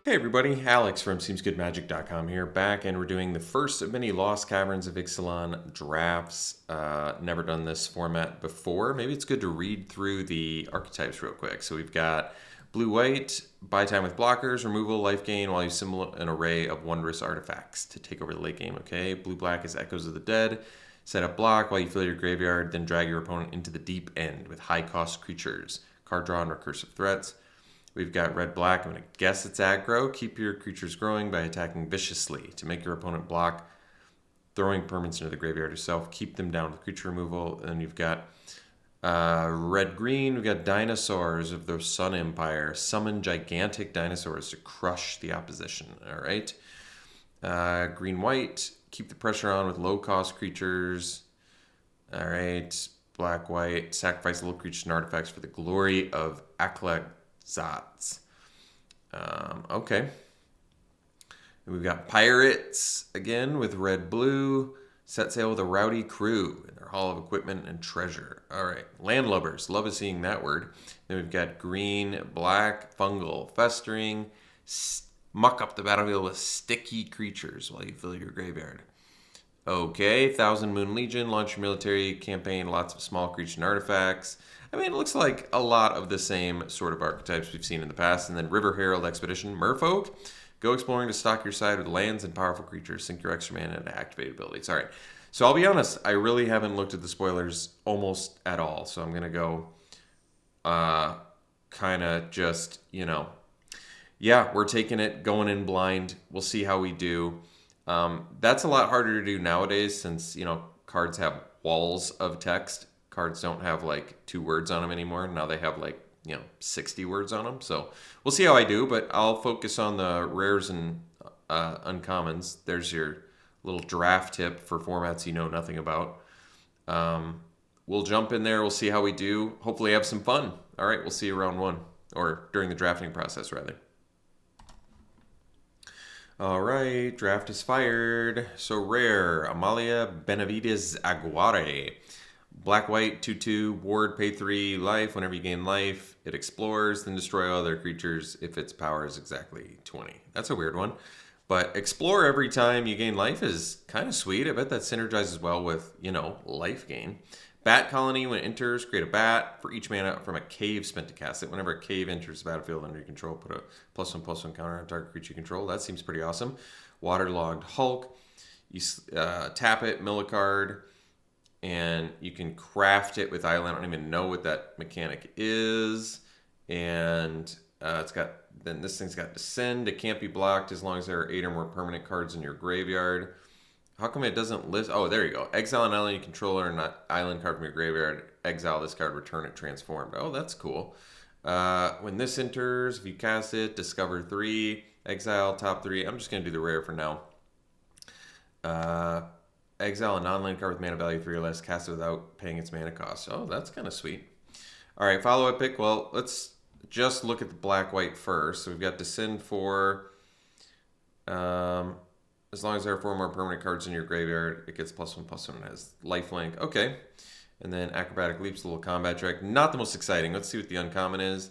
Hey everybody, Alex from SeemsGoodMagic.com here, back, and we're doing the first of many Lost Caverns of Ixalan drafts. Never done this format before. Maybe it's good to read through the archetypes real quick. So we've got blue-white, buy time with blockers, removal, life gain, while you assemble an array of wondrous artifacts to take over the late game, okay? Blue-black is Echoes of the Dead. Set up block while you fill your graveyard, then drag your opponent into the deep end with high-cost creatures, card draw, and recursive threats. We've got red-black. I'm going to guess it's aggro. Keep your creatures growing by attacking viciously to make your opponent block, throwing permanents into the graveyard yourself. Keep them down with creature removal. And you've got red-green. We've got dinosaurs of the Sun Empire. Summon gigantic dinosaurs to crush the opposition. All right. Green-white. Keep the pressure on with low-cost creatures. All right. Black-white. Sacrifice little creatures and artifacts for the glory of Akhlaq Zats. Okay. And we've got pirates again with red blue. Set sail with a rowdy crew in their hall of equipment and treasure. All right. Landlubbers. Love seeing that word. Then we've got green, black, fungal, festering. Muck up the battlefield with sticky creatures while you fill your graveyard. Okay. Thousand Moon Legion. Launch your military campaign. Lots of small creature and artifacts. I mean, it looks like a lot of the same sort of archetypes we've seen in the past. And then River Herald Expedition, Merfolk. Go exploring to stock your side with lands and powerful creatures. Sink your extra mana into activate abilities. All right. So I'll be honest, I really haven't looked at the spoilers almost at all. So I'm going to go kind of just, yeah, we're taking it, going in blind. We'll see how we do. That's a lot harder to do nowadays since, cards have walls of text. Cards don't have like 2 words on them anymore. Now they have 60 words on them. So we'll see how I do, but I'll focus on the rares and uncommons. There's your little draft tip for formats you know nothing about. We'll jump in there. We'll see how we do. Hopefully have some fun. All right, we'll see you round 1, or during the drafting process, rather. All right, draft is fired. So rare, Amalia Benavides Aguare. Black-white, 2/2, ward, pay 3 life. Whenever you gain life, it explores, then destroy all other creatures if its power is exactly 20. That's a weird one. But explore every time you gain life is kind of sweet. I bet that synergizes well with, life gain. Bat colony, when it enters, create a bat. For each mana from a cave spent to cast it. Whenever a cave enters the battlefield under your control, put a +1/+1 counter on target creature you control. That seems pretty awesome. Waterlogged Hulk. You tap it, mill a card. And you can craft it with Island. I don't even know what that mechanic is. And then this thing's got Descend. It can't be blocked as long as there are 8 or more permanent cards in your graveyard. How come it doesn't list? Oh, there you go. Exile an island you control or an island card from your graveyard. Exile this card, return it transformed. Oh, that's cool. When this enters, if you cast it, discover 3. Exile top 3. I'm just going to do the rare for now. Exile a non-land card with mana value 3 or less, cast it without paying its mana cost. Oh, that's kind of sweet. All right, follow-up pick. Well, let's just look at the black-white first. So we've got Descend 4. As long as there are 4 more permanent cards in your graveyard, it gets +1/+1 and has lifelink. Okay. And then Acrobatic Leap's a little combat trick. Not the most exciting. Let's see what the uncommon is.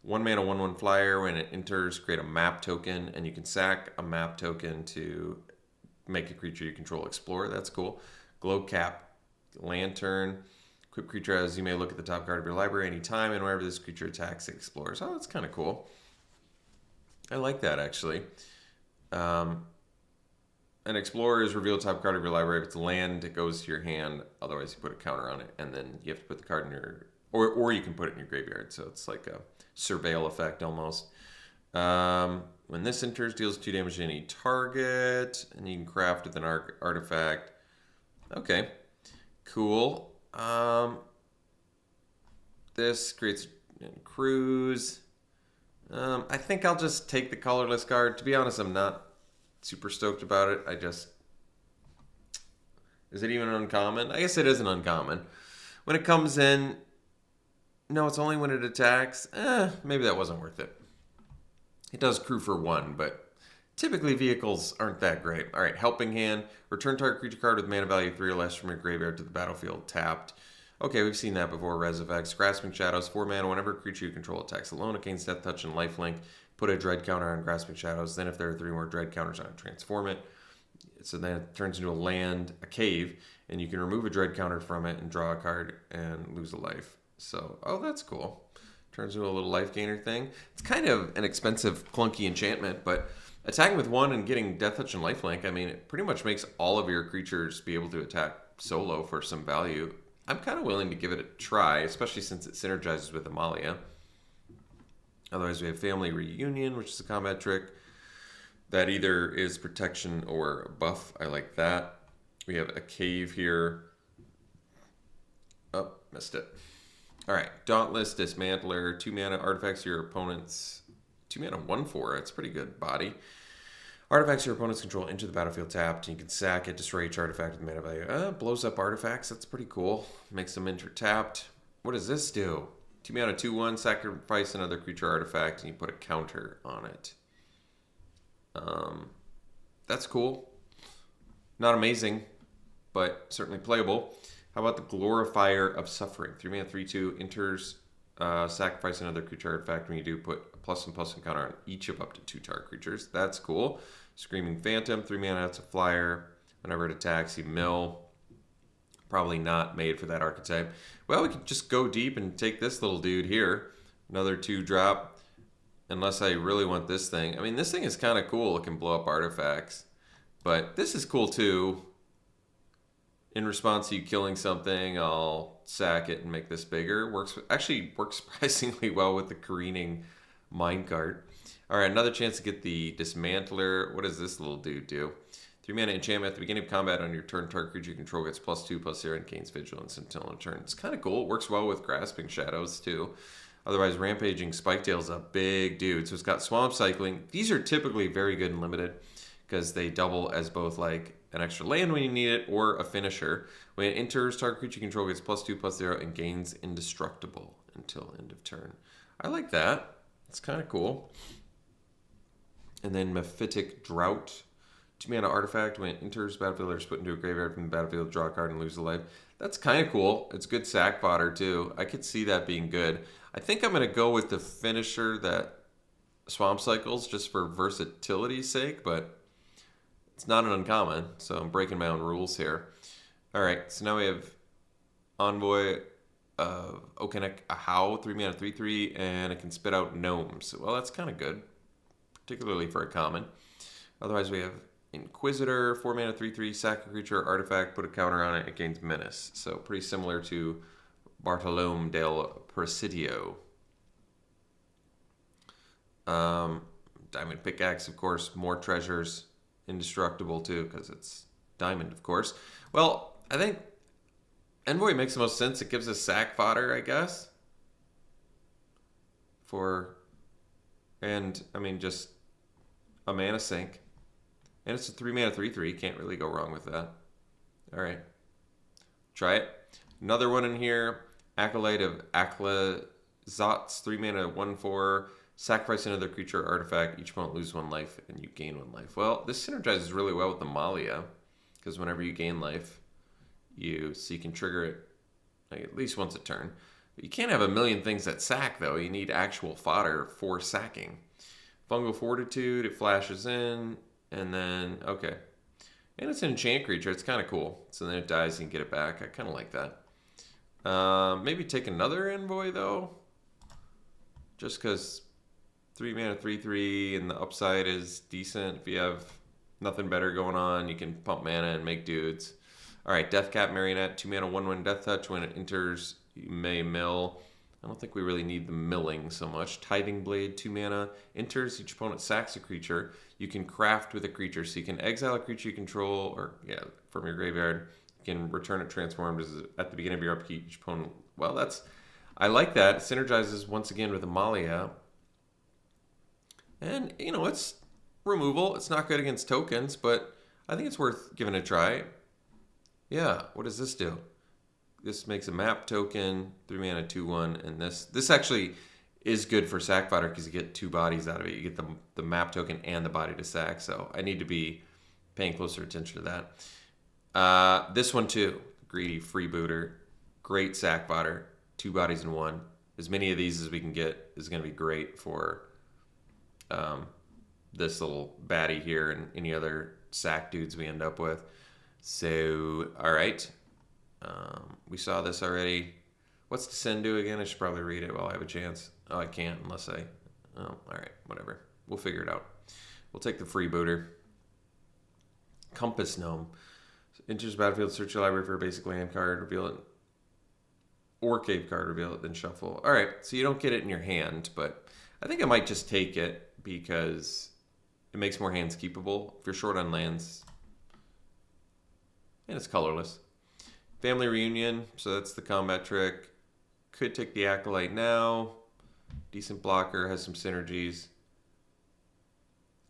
1 mana, 1/1 flyer. When it enters, create a map token, and you can sack a map token to make a creature you control explore. That's cool. Glow Cap Lantern. Equip creature as you may look at the top card of your library anytime, and whenever this creature attacks, it explores. Oh, that's kind of cool. I like that, actually. An explorer is reveal top card of your library. If it's land, it goes to your hand. Otherwise, you put a counter on it, and then you have to put the card in your... Or you can put it in your graveyard, so it's like a surveil effect almost. When this enters, deals 2 damage to any target, and you can craft with an artifact. Okay, cool. This creates cruise. I think I'll just take the colorless card. To be honest, I'm not super stoked about it. Is it even an uncommon? I guess it is an uncommon. When it comes in, no, it's only when it attacks. Maybe that wasn't worth it. It does crew for 1, but typically vehicles aren't that great. All right, Helping Hand. Return target creature card with mana value 3 or less from your graveyard to the battlefield tapped. Okay, we've seen that before. Res effects. Grasping Shadows, 4 mana. Whenever a creature you control attacks alone, it gains Death Touch and Lifelink. put a dread counter on Grasping Shadows. Then if there are 3 more dread counters on it, transform it. So then it turns into a land, a cave, and you can remove a dread counter from it and draw a card and lose a life. So, oh, that's cool. Turns into a little life gainer thing. It's kind of an expensive, clunky enchantment, but attacking with 1 and getting Death Touch and Lifelink, I mean, it pretty much makes all of your creatures be able to attack solo for some value. I'm kind of willing to give it a try, especially since it synergizes with Amalia. Otherwise, we have Family Reunion, which is a combat trick. That either is protection or buff. I like that. We have a cave here. Oh, missed it. All right, Dauntless, Dismantler, 2 mana artifacts your opponent's 2 mana 1/4. That's pretty good body. Artifacts your opponents control into the battlefield tapped. And you can sack it, destroy each artifact with mana value. Blows up artifacts. That's pretty cool. Makes them enter tapped. What does this do? 2 mana 2/1. Sacrifice another creature artifact, and you put a counter on it. That's cool. Not amazing, but certainly playable. How about the Glorifier of Suffering? 3 mana 3/2 enters. Sacrifice another creature artifact. When you do, put a +1/+1 counter on each of up to 2 target creatures. That's cool. Screaming Phantom, 3 mana, it's a flyer. Whenever it attacks, you mill. Probably not made for that archetype. Well, we could just go deep and take this little dude here. Another 2-drop. Unless I really want this thing. I mean, this thing is kind of cool. It can blow up artifacts. But this is cool too. In response to you killing something, I'll sack it and make this bigger. Actually works surprisingly well with the careening minecart. All right, another chance to get the Dismantler. What does this little dude do? 3 mana enchantment at the beginning of combat on your turn. Target creature you control gets +2/+0 and gains vigilance until end turn. It's kind of cool. It works well with Grasping Shadows too. Otherwise, Rampaging Spiketail's a big dude. So it's got Swamp Cycling. These are typically very good and limited because they double as both like an extra land when you need it or a finisher. When it enters, target creature you control gets +2/+0 and gains indestructible until end of turn. I like that. It's kind of cool. And then Mephitic Drought. 2 mana artifact. When it enters battlefield or is put into a graveyard from the battlefield, draw a card and lose a life. That's kind of cool. It's good sack fodder too. I could see that being good. I think I'm going to go with the finisher that Swamp Cycles just for versatility's sake, but it's not an uncommon, so I'm breaking my own rules here. All right, so now we have Envoy of Okenek Ahau, 3 mana 3/3, and it can spit out gnomes. Well, that's kind of good, particularly for a common. Otherwise, we have Inquisitor, 4 mana 3/3, sack a creature artifact, put a counter on it, it gains menace. So pretty similar to Bartolome del Presidio. Diamond Pickaxe, of course, more treasures. Indestructible too, because it's diamond, of course. Well, I think Envoy makes the most sense. It gives us sack fodder, I guess. And I mean, just a mana sink. And it's a 3 mana 3/3. Can't really go wrong with that. All right. Try it. Another one in here. Acolyte of Aklazot's, 3 mana 1/4. Sacrifice another creature or artifact. Each opponent loses 1 life and you gain 1 life. Well, this synergizes really well with Amalia, because whenever you gain life, you can trigger it like at least once a turn. But you can't have a million things that sack, though. You need actual fodder for sacking. Fungal Fortitude, it flashes in, and then, okay. And it's an enchant creature. It's kind of cool. So then it dies and you get it back. I kind of like that. Maybe take another Envoy, though. Just because 3 mana 3/3 and the upside is decent. If you have nothing better going on, you can pump mana and make dudes. All right, Deathcap Marionette, 2 mana 1/1 Death Touch. When it enters, you may mill. I don't think we really need the milling so much. Tithing Blade, 2 mana. Enters, each opponent sacks a creature. You can craft with a creature. So you can exile a creature you control, or from your graveyard. You can return it transformed at the beginning of your upkeep. Each opponent, well, I like that. It synergizes once again with Amalia. And, it's removal. It's not good against tokens, but I think it's worth giving it a try. Yeah, what does this do? This makes a map token, 3 mana 2/1, and this actually is good for sack fodder because you get 2 bodies out of it. You get the map token and the body to sack, so I need to be paying closer attention to that. This one too, Greedy Freebooter, great sack fodder, 2 bodies in 1. As many of these as we can get is going to be great for this little baddie here and any other sack dudes we end up with. So, all right. We saw this already. What's Descend do again? I should probably read it while I have a chance. Oh, I can't unless I... Oh, all right. Whatever. We'll figure it out. We'll take the freebooter. Compass Gnome. Enters battlefield, search your library for a basic land card, reveal it. Or cave card, reveal it, then shuffle. All right. So you don't get it in your hand, but I think I might just take it because it makes more hands keepable. If you're short on lands, and it's colorless. Family Reunion, so that's the combat trick. Could take the Acolyte now. Decent blocker, has some synergies.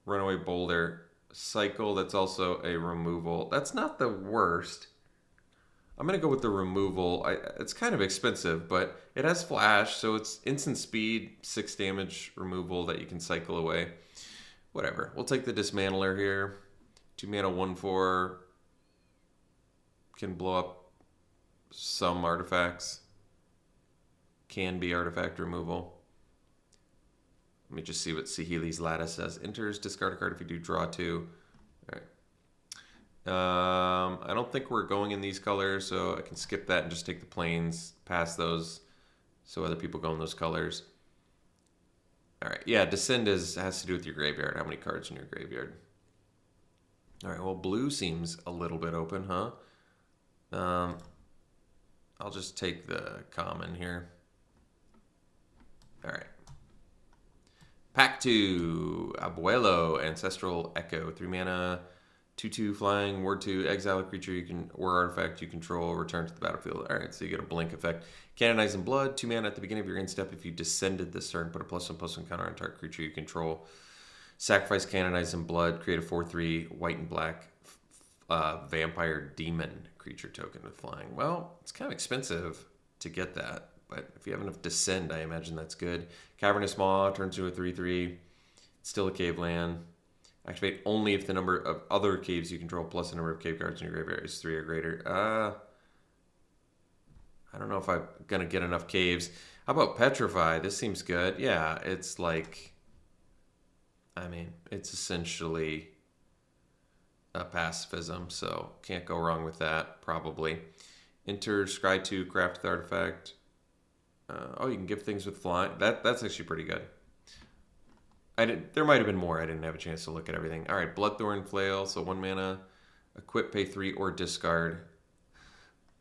Runaway Boulder. Cycle, that's also a removal. That's not the worst. I'm going to go with the removal. It's kind of expensive, but it has flash, so it's instant speed, 6 damage removal that you can cycle away. Whatever. We'll take the Dismantler here. 2 mana, 1/4. Can blow up some artifacts. Can be artifact removal. Let me just see what Saheeli's Lattice says. Enters, discard a card if you do draw 2. All right. I don't think we're going in these colors, so I can skip that and just take the planes past those so other people go in those colors. All right. Yeah, Descend has to do with your graveyard. How many cards in your graveyard? All right. Well, blue seems a little bit open, huh? I'll just take the common here. All right. Pack 2, Abuelo, Ancestral Echo, 3 mana, 2/2 flying, ward 2, exile a creature you can or artifact you control, return to the battlefield. All right, so you get a blink effect. Canonizing Blood, 2 mana at the beginning of your end step. If you descended this turn, put a +1/+1 counter on target creature you control. Sacrifice Canonizing Blood, create a 4/3 white and black vampire demon creature token with flying. Well, it's kind of expensive to get that. But if you have enough Descend, I imagine that's good. Cavernous Maw turns into a 3/3. It's still a cave land. Activate only if the number of other caves you control plus the number of cave cards in your graveyard is 3 or greater. I don't know if I'm going to get enough caves. How about Petrify? This seems good. Yeah, it's like... I mean, it's essentially a pacifism, so can't go wrong with that, probably. Enter, scry 2, craft the artifact. Oh, you can give things with flying. That's actually pretty good. There might have been more. I didn't have a chance to look at everything. All right, Bloodthorn Flail. So 1 mana, equip, pay 3, or discard.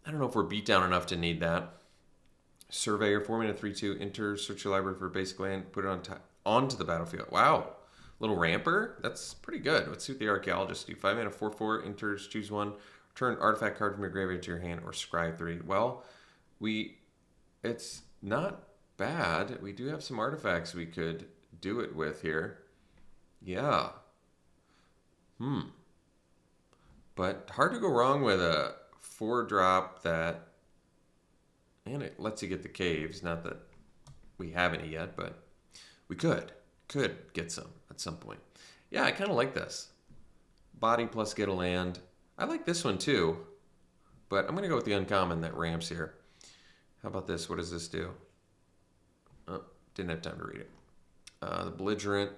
I don't know if we're beat down enough to need that. Surveyor, 4 mana, 3/2. Enter, search your library for a basic land. Put it onto the battlefield. Wow. Little ramper. That's pretty good. Let's see what the Archaeologist do. 5 mana, 4/4. Enters, choose 1. Return artifact card from your graveyard to your hand or scry 3. Well, it's not bad. We do have some artifacts we could do it with here. Yeah. But hard to go wrong with a 4-drop that... And it lets you get the caves. Not that we have any yet, but we could get some at some point. Yeah, I kind of like this. Body plus get a land. I like this one too, but I'm going to go with the uncommon that ramps here. How about this? What does this do? Oh, didn't have time to read it. The Belligerent.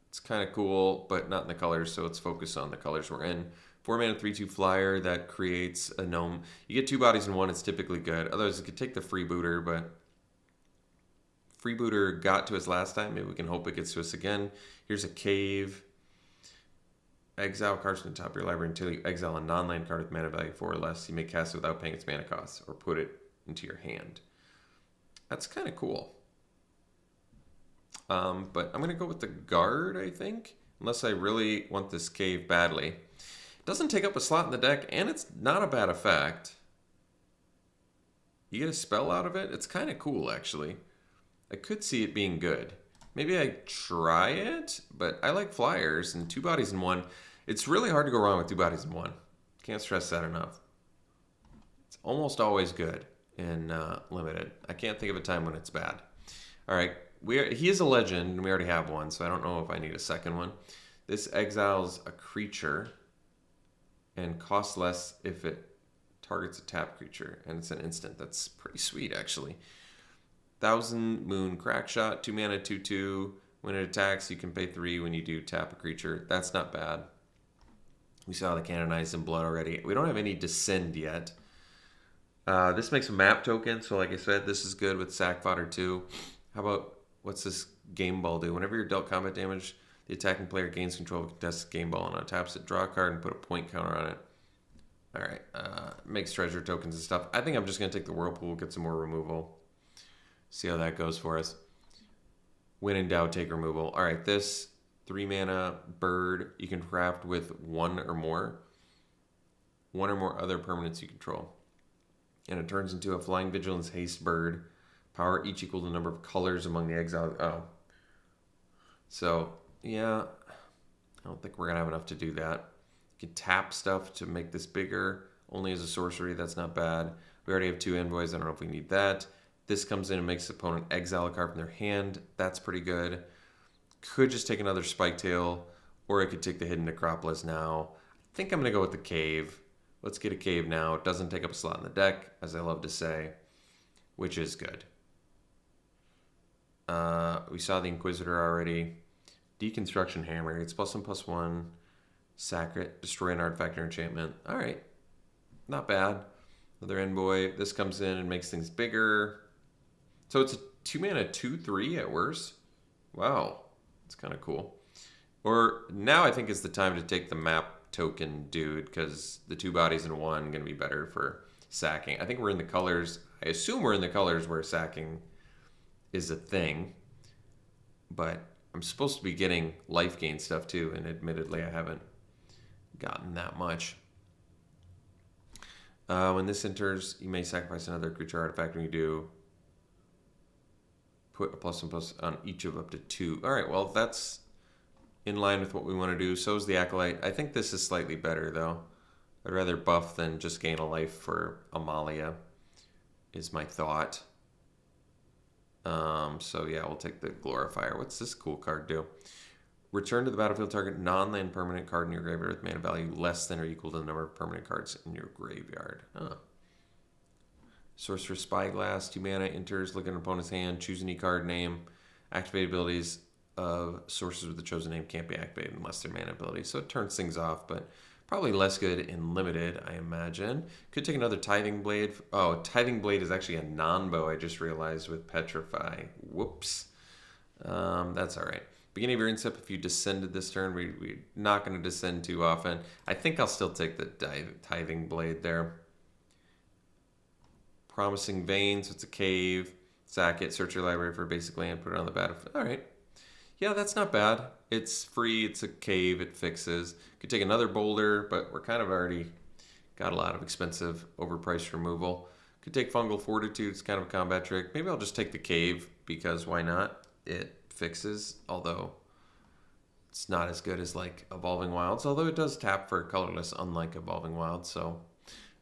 It's kind of cool, but not in the colors, so let's focus on the colors we're in. 4 mana, 3/2 flyer that creates a gnome. You get 2 bodies in 1, it's typically good. Otherwise, you could take the Freebooter, but Freebooter got to us last time. Maybe we can hope it gets to us again. Here's a cave. Exile cards from the top of your library until you exile a non-land card with mana value 4 or less. You may cast it without paying its mana costs, or put it into your hand. That's kind of cool. But I'm going to go with the guard, I think. Unless I really want this cave badly. It doesn't take up a slot in the deck, and it's not a bad effect. You get a spell out of it. It's kind of cool, actually. I could see it being good. Maybe I try it, but I like flyers and 2 bodies in 1. It's really hard to go wrong with 2 bodies in 1. Can't stress that enough. It's almost always good in Limited. I can't think of a time when it's bad. All right, he is a legend, and we already have one, so I don't know if I need a second one. This exiles a creature and costs less if it targets a tapped creature, and it's an instant. That's pretty sweet, actually. Thousand Moon Crackshot, 2 mana, 2/2. When it attacks, you can pay 3 when you do tap a creature. That's not bad. We saw the Canonized in Blood already. We don't have any Descend yet. This makes a map token, so like I said, this is good with sack fodder too. How about, what's this Game Ball do? Whenever you're dealt combat damage, the attacking player gains control of a contested Game Ball and taps it, draw a card, and put a point counter on it. Alright, makes treasure tokens and stuff. I think I'm just going to take the Whirlpool, get some more removal. See how that goes for us. When in doubt, take removal. Alright, this 3 mana bird you can craft with one or more other permanents you control. And it turns into a Flying Vigilance Haste bird. Power each equal to the number of colors among the exiled. Oh. So, yeah. I don't think we're going to have enough to do that. You can tap stuff to make this bigger. Only as a sorcery. That's not bad. We already have 2 envoys. I don't know if we need that. This comes in and makes the opponent exile a card from their hand. That's pretty good. Could just take another Spiketail. Or I could take the Hidden Necropolis now. I think I'm going to go with the Cave. Let's get a Cave now. It doesn't take up a slot in the deck, as I love to say, which is good. We saw the Inquisitor already. Deconstruction Hammer. It's +1/+1. Sack it. Destroy an artifact or enchantment. All right. Not bad. Another Envoy. This comes in and makes things bigger. So it's a 2 mana 2/3 at worst. Wow. That's kind of cool. Or now I think is the time to take the map token dude, because the 2 bodies in 1 going to be better for sacking. I think we're in the colors. I assume we're in the colors where sacking is a thing, but I'm supposed to be getting life gain stuff too, and admittedly I haven't gotten that much. When this enters, you may sacrifice another creature artifact. When you do, put a +1/+ on each of up to 2. All right, well that's in line with what we want to do. So is the Acolyte. I think this is slightly better, though. I'd rather buff than just gain a life for Amalia, is my thought. So yeah, we'll take the Glorifier. What's this cool card do? Return to the battlefield target non-land permanent card in your graveyard with mana value less than or equal to the number of permanent cards in your graveyard. Huh. Sorcerer Spyglass, 2 mana, enters, look at an opponent's hand, choose any card name. Activate abilities of sorcerers with the chosen name can't be activated unless they're mana abilities. So it turns things off, but probably less good in limited, I imagine. Could take another Tithing Blade. Oh, Tithing Blade is actually a non-bow, I just realized, with Petrify. Whoops. That's all right. Beginning of your instep, if you descended this turn, we're not going to descend too often. I think I'll still take the Tithing Blade there. Promising Veins, it's a cave. Sack it, search your library for basic land, put it on the battlefield. All right. Yeah, that's not bad. It's free, it's a cave, it fixes. Could take another boulder, but we're kind of already got a lot of expensive, overpriced removal. Could take Fungal Fortitude, it's kind of a combat trick. Maybe I'll just take the cave, because why not? It fixes, although it's not as good as like Evolving Wilds, although it does tap for colorless, unlike Evolving Wilds, so...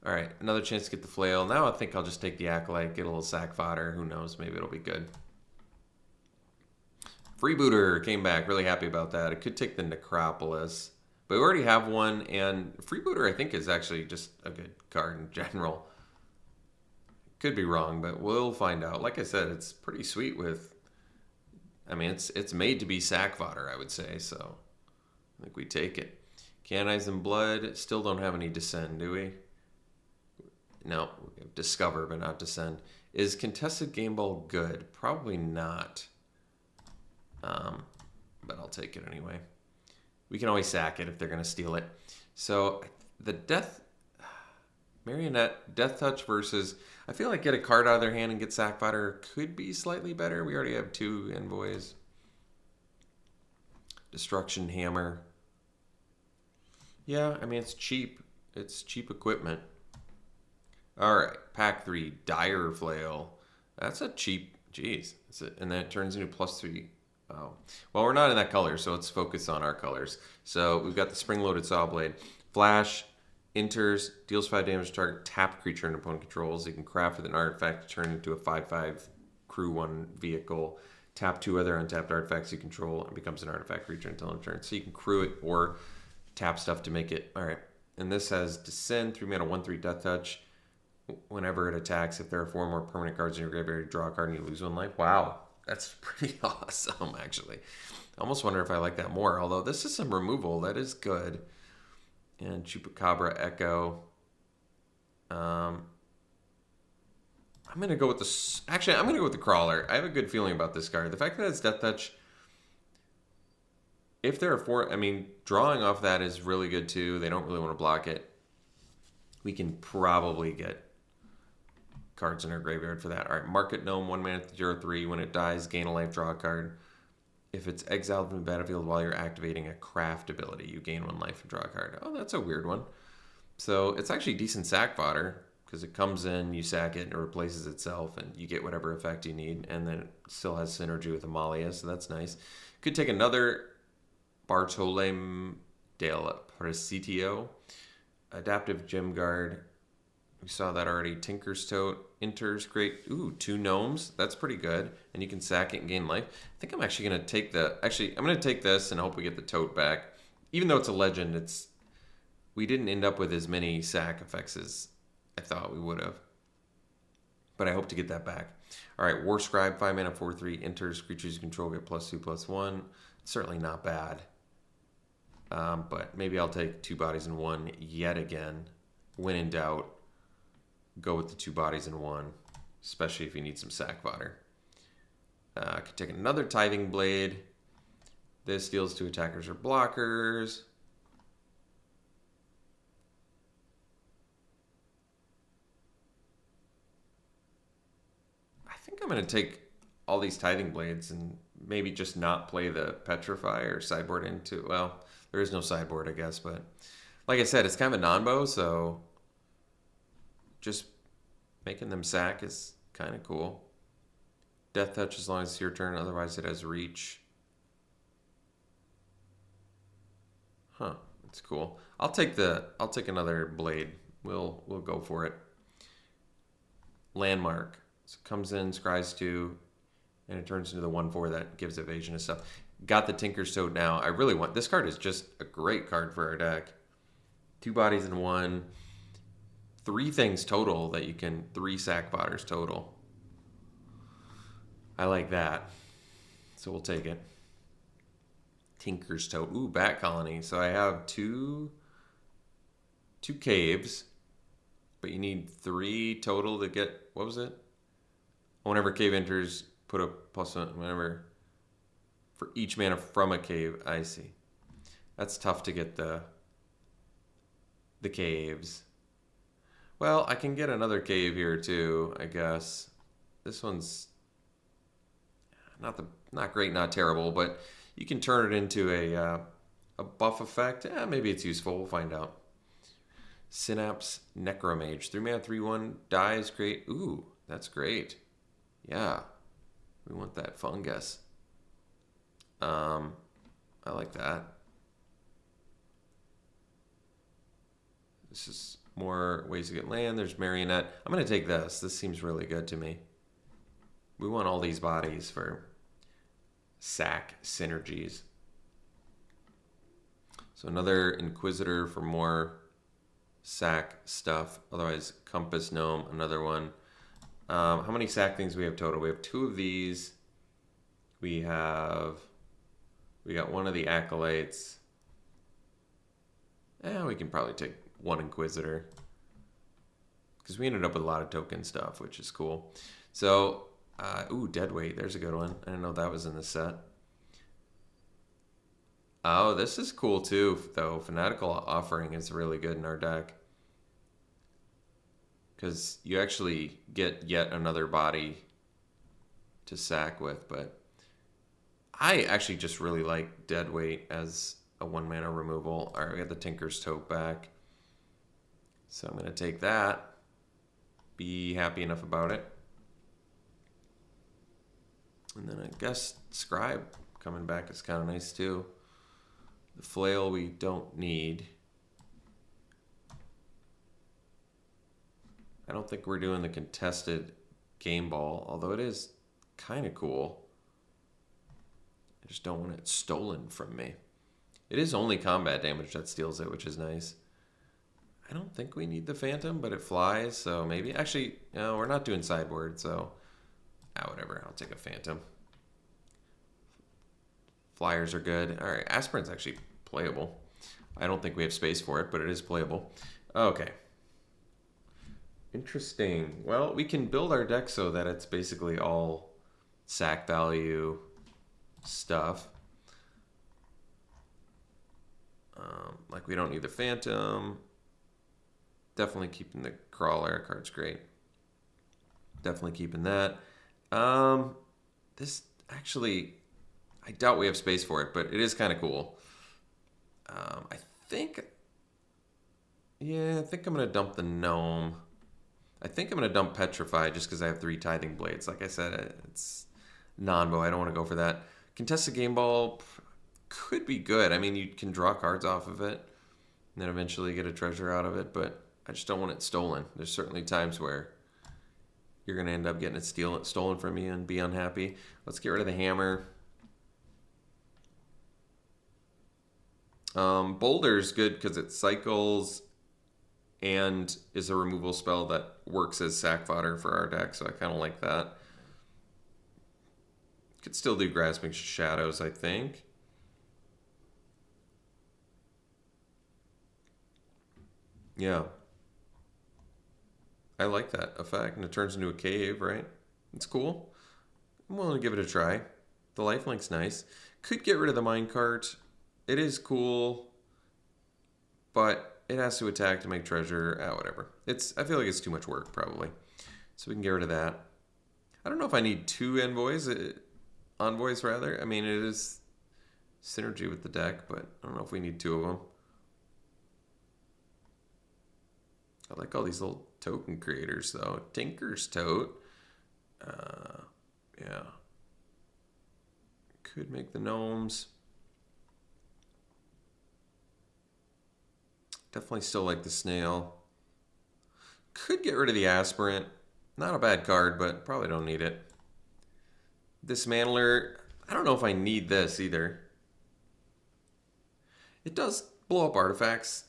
Alright, another chance to get the Flail. Now I think I'll just take the Acolyte, get a little sack fodder, who knows, maybe it'll be good. Freebooter came back, really happy about that. It could take the Necropolis, but we already have one, and Freebooter I think is actually just a good card in general. Could be wrong, but we'll find out. Like I said, it's pretty sweet with, I mean, it's made to be sack fodder, I would say, so I think we take it. Canonized in Blood, still don't have any Descend, do we? No, we have Discover, but not Descend. Is Contested Game Ball good? Probably not. But I'll take it anyway. We can always sack it if they're going to steal it. So the Marionette, Death Touch versus, I feel like get a card out of their hand and get sack fodder could be slightly better. We already have 2 envoys. Destruction Hammer. Yeah, I mean, it's cheap. It's cheap equipment. All right, pack 3, Dire Flail. That's a cheap, geez. And then it turns into +3. Oh. Well, we're not in that color, so let's focus on our colors. So we've got the Spring-Loaded Saw Blade. Flash, enters, deals 5 damage to target tapped creature and opponent controls. You can craft with an artifact to turn into a 5/5 crew 1 vehicle. Tap 2 other untapped artifacts you control and becomes an artifact creature until end of turn. So you can crew it or tap stuff to make it. All right. And this has Descend, 3 mana, 1/3 Death Touch. Whenever it attacks, if there are 4 more permanent cards in your graveyard, you draw a card and you lose 1 life. Wow. That's pretty awesome, actually. I almost wonder if I like that more, although this is some removal. That is good. And Chupacabra Echo. I'm going to go with the... Actually, I'm going to go with the Crawler. I have a good feeling about this card. The fact that it's Death Touch... If there are four... I mean, drawing off that is really good, too. They don't really want to block it. We can probably get cards in our graveyard for that. All right, Market Gnome, 1 mana, 0/3. When it dies, gain a life, draw a card. If it's exiled from the battlefield while you're activating a craft ability, you gain 1 life and draw a card. Oh, that's a weird one. So it's actually decent sack fodder because it comes in, you sack it, and it replaces itself, and you get whatever effect you need, and then it still has synergy with Amalia, so that's nice. Could take another Bartolome del Presidio, Adaptive Gem Guard. We saw that already. Tinker's Tote enters, great. Ooh, 2 gnomes. That's pretty good. And you can sack it and gain life. I think I'm actually going to take the... Actually, I'm going to take this and hope we get the tote back. Even though it's a legend, it's... We didn't end up with as many sack effects as I thought we would have. But I hope to get that back. All right, War Scribe, 5 mana, 4/3, enters, creatures you control get +2/+1. Certainly not bad. But maybe I'll take 2 bodies in 1 yet again. When in doubt, go with the 2 bodies in 1, especially if you need some sack fodder. I could take another Tithing Blade. This deals to attackers or blockers. I think I'm going to take all these Tithing Blades and maybe just not play the Petrify or sideboard into... Well, there is no sideboard, I guess, but like I said, it's kind of a non-bow, so just making them sack is kind of cool. Death Touch as long as it's your turn, otherwise it has reach. Huh, that's cool. I'll take another blade. We'll go for it. Landmark. So it comes in, scries 2, and it turns into the 1/4 that gives evasion and stuff. Got the Tinker's Toad now. I really want... This card is just a great card for our deck. 2 bodies in 1. 3 things total that you can... 3 sack fodders total. I like that. So we'll take it. Tinker's Toad. Ooh, Bat Colony. So I have two caves. But you need 3 total to get... What was it? Whenever cave enters, put a +1... Whenever... For each mana from a cave. I see. That's tough to get the caves. Well, I can get another cave here too, I guess. This one's not great, not terrible, but you can turn it into a buff effect. Yeah, maybe it's useful. We'll find out. Synapse Necromage. 3 mana, 3/1 dies. Great. Ooh, that's great. Yeah, we want that fungus. I like that. This is more ways to get land. There's Marionette. I'm going to take this. This seems really good to me. We want all these bodies for sack synergies. So another Inquisitor for more sack stuff. Otherwise, Compass Gnome, another one. How many sack things do we have total? We have 2 of these. We got one of the Acolytes. We can probably take 1 Inquisitor. Because we ended up with a lot of token stuff, which is cool. So, ooh, Deadweight. There's a good one. I didn't know that was in the set. Oh, this is cool too, though. Fanatical Offering is really good in our deck. Because you actually get yet another body to sack with, but I actually just really like Deadweight as a 1 mana removal. All right, we got the Tinker's Tote back. So I'm going to take that. Be happy enough about it. And then I guess Scribe coming back is kind of nice too. The Flail we don't need. I don't think we're doing the contested game ball, although it is kind of cool. I just don't want it stolen from me. It is only combat damage that steals it, which is nice. I don't think we need the Phantom, but it flies, so maybe. Actually, no, we're not doing sideboard, so whatever. I'll take a Phantom. Flyers are good. All right, Aspirin's actually playable. I don't think we have space for it, but it is playable. Okay. Interesting. Well, we can build our deck so that it's basically all sack value stuff. Like we don't need the Phantom. Definitely keeping the Crawler card's great. Definitely keeping that. This actually, I doubt we have space for it, but it is kind of cool. I think I'm going to dump the Gnome. I think I'm going to dump Petrify just because I have 3 Tithing Blades. Like I said, it's non-bow. I don't want to go for that. Contested Game Ball could be good. I mean, you can draw cards off of it and then eventually get a treasure out of it, but I just don't want it stolen. There's certainly times where you're going to end up getting it stolen from you and be unhappy. Let's get rid of the Hammer. Boulder's good because it cycles and is a removal spell that works as sack fodder for our deck, so I kind of like that. Could still do Grasping Shadows, I think. Yeah. I like that effect, and it turns into a cave, right? It's cool. I'm willing to give it a try. The lifelink's nice. Could get rid of the minecart. It is cool, but it has to attack to make treasure. Whatever. I feel like it's too much work, probably. So we can get rid of that. I don't know if I need 2 envoys rather. I mean, it is synergy with the deck, but I don't know if we need 2 of them. I like all these little token creators, though. Tinker's Tote. Yeah. Could make the gnomes. Definitely still like the snail. Could get rid of the aspirant. Not a bad card, but probably don't need it. Dismantler. I don't know if I need this either. It does blow up artifacts.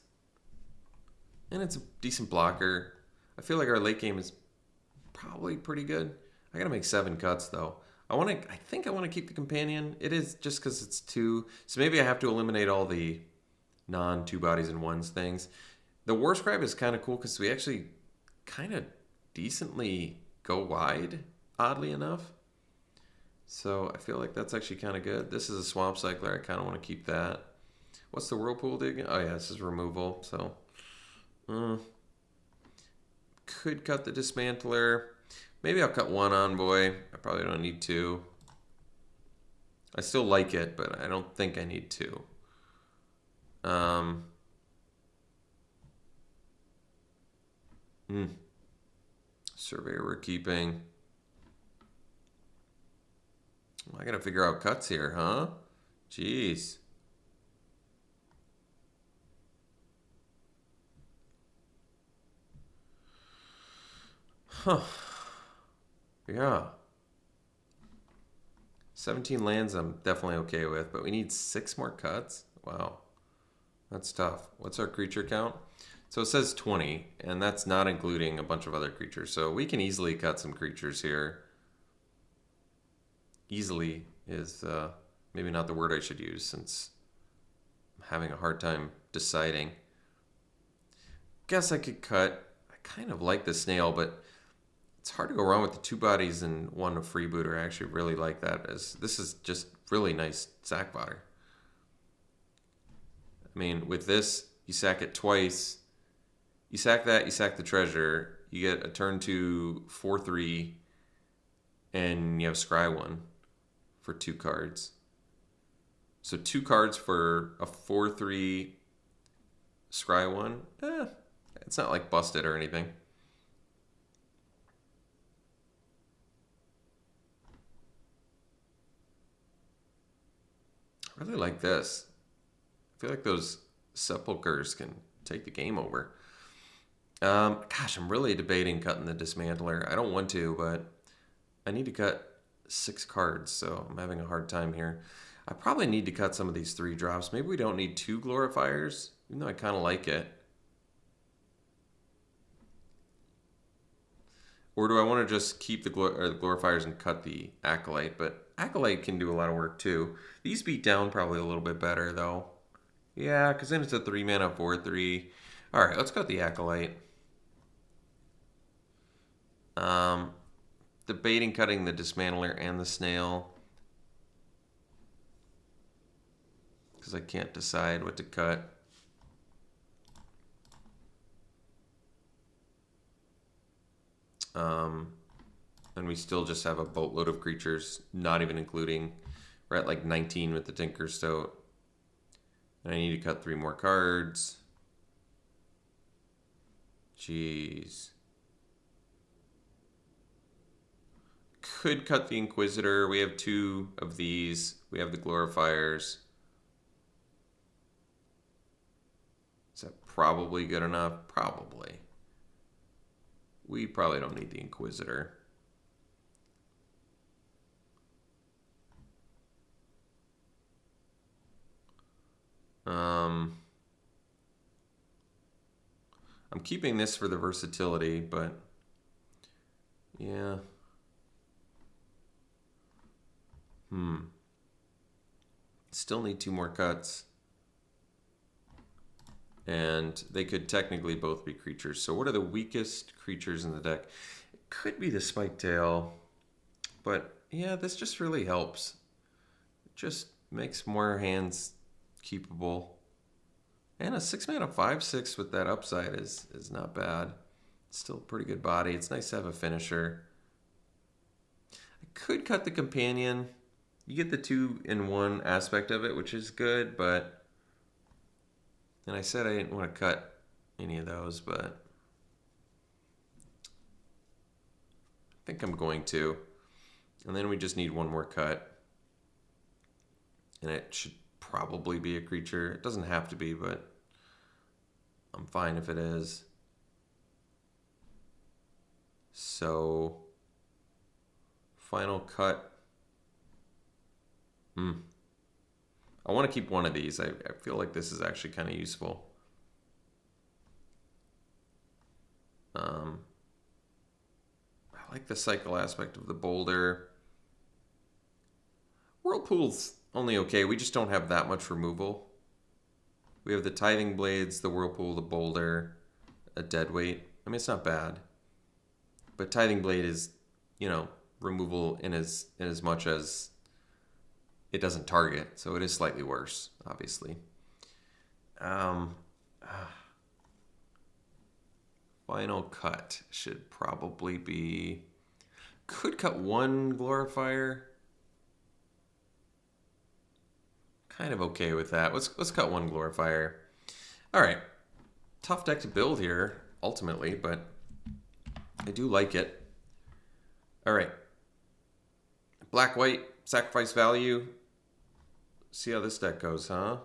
And it's a decent blocker. I feel like our late game is probably pretty good. I gotta make 7 cuts though. I think I want to keep the companion. It is just because it's 2. So maybe I have to eliminate all the non-2 bodies in ones things. The War Scribe is kind of cool because we actually kind of decently go wide, oddly enough. So I feel like that's actually kind of good. This is a Swamp Cycler. I kind of want to keep that. What's the Whirlpool dig? Oh yeah, this is removal. So could cut the Dismantler. Maybe I'll cut 1 Envoy. I probably don't need 2. I still like it, but I don't think I need 2. Surveyor we're keeping. I gotta figure out cuts here, huh? Jeez. Huh. Yeah. 17 lands I'm definitely okay with, but we need 6 more cuts? Wow. That's tough. What's our creature count? So it says 20, and that's not including a bunch of other creatures. So we can easily cut some creatures here. Easily is maybe not the word I should use since I'm having a hard time deciding. Guess I could cut. I kind of like the snail, but it's hard to go wrong with the 2 bodies and 1 of freebooter. I actually really like that, as this is just really nice sack fodder. I mean, with this, you sack it twice. You sack that, you sack the treasure. You get a turn 2 4/3, and you have scry 1 for 2 cards. So 2 cards for a 4/3 scry 1. It's not like busted or anything. I really like this. I feel like those sepulchers can take the game over. Gosh, I'm really debating cutting the Dismantler. I don't want to, but I need to cut 6 cards, so I'm having a hard time here. I probably need to cut some of these 3 drops. Maybe we don't need 2 Glorifiers, even though I kind of like it. Or do I want to just keep the Glorifiers and cut the Acolyte? But Acolyte can do a lot of work too. These beat down probably a little bit better though. Yeah, because then it's a 3-mana 4/3. All right, let's go with the Acolyte. Debating cutting the Dismantler and the Snail because I can't decide what to cut. And we still just have a boatload of creatures, not even including, we're at like 19 with the Tinker Stoat. And I need to cut 3 more cards. Jeez. Could cut the Inquisitor. We have 2 of these. We have the Glorifiers. Is that probably good enough? Probably. We probably don't need the Inquisitor. I'm keeping this for the versatility, but yeah. Still need 2 more cuts. And they could technically both be creatures. So what are the weakest creatures in the deck? It could be the Spiketail. But yeah, this just really helps. It just makes more hands keepable. And a 6-mana 5/6 with that upside is not bad. It's still a pretty good body. It's nice to have a finisher. I could cut the Companion. You get the 2-in-1 aspect of it, which is good, but... And I said I didn't want to cut any of those, but... I think I'm going to. And then we just need 1 more cut. And it should probably be a creature. It doesn't have to be, but I'm fine if it is. So, final cut. I want to keep 1 of these. I feel like this is actually kind of useful. I like the cycle aspect of the boulder. Whirlpool's only okay. We just don't have that much removal. We have the Tithing Blades, the Whirlpool, the boulder, a Deadweight. I mean, it's not bad. But Tithing Blade is, you know, removal in as much as it doesn't target, so it is slightly worse, obviously. Final cut should probably be... Could cut 1 Glorifier. Kind of okay with that. Let's cut 1 Glorifier. All right. Tough deck to build here, ultimately, but I do like it. All right. Black-white, sacrifice value. See how this deck goes, huh?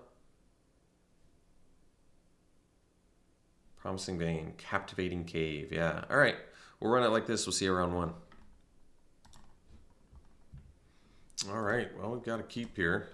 Promising Vein, Captivating Cave. Yeah. All right. We'll run it like this. We'll see you around 1. All right. Well, we've got to keep here.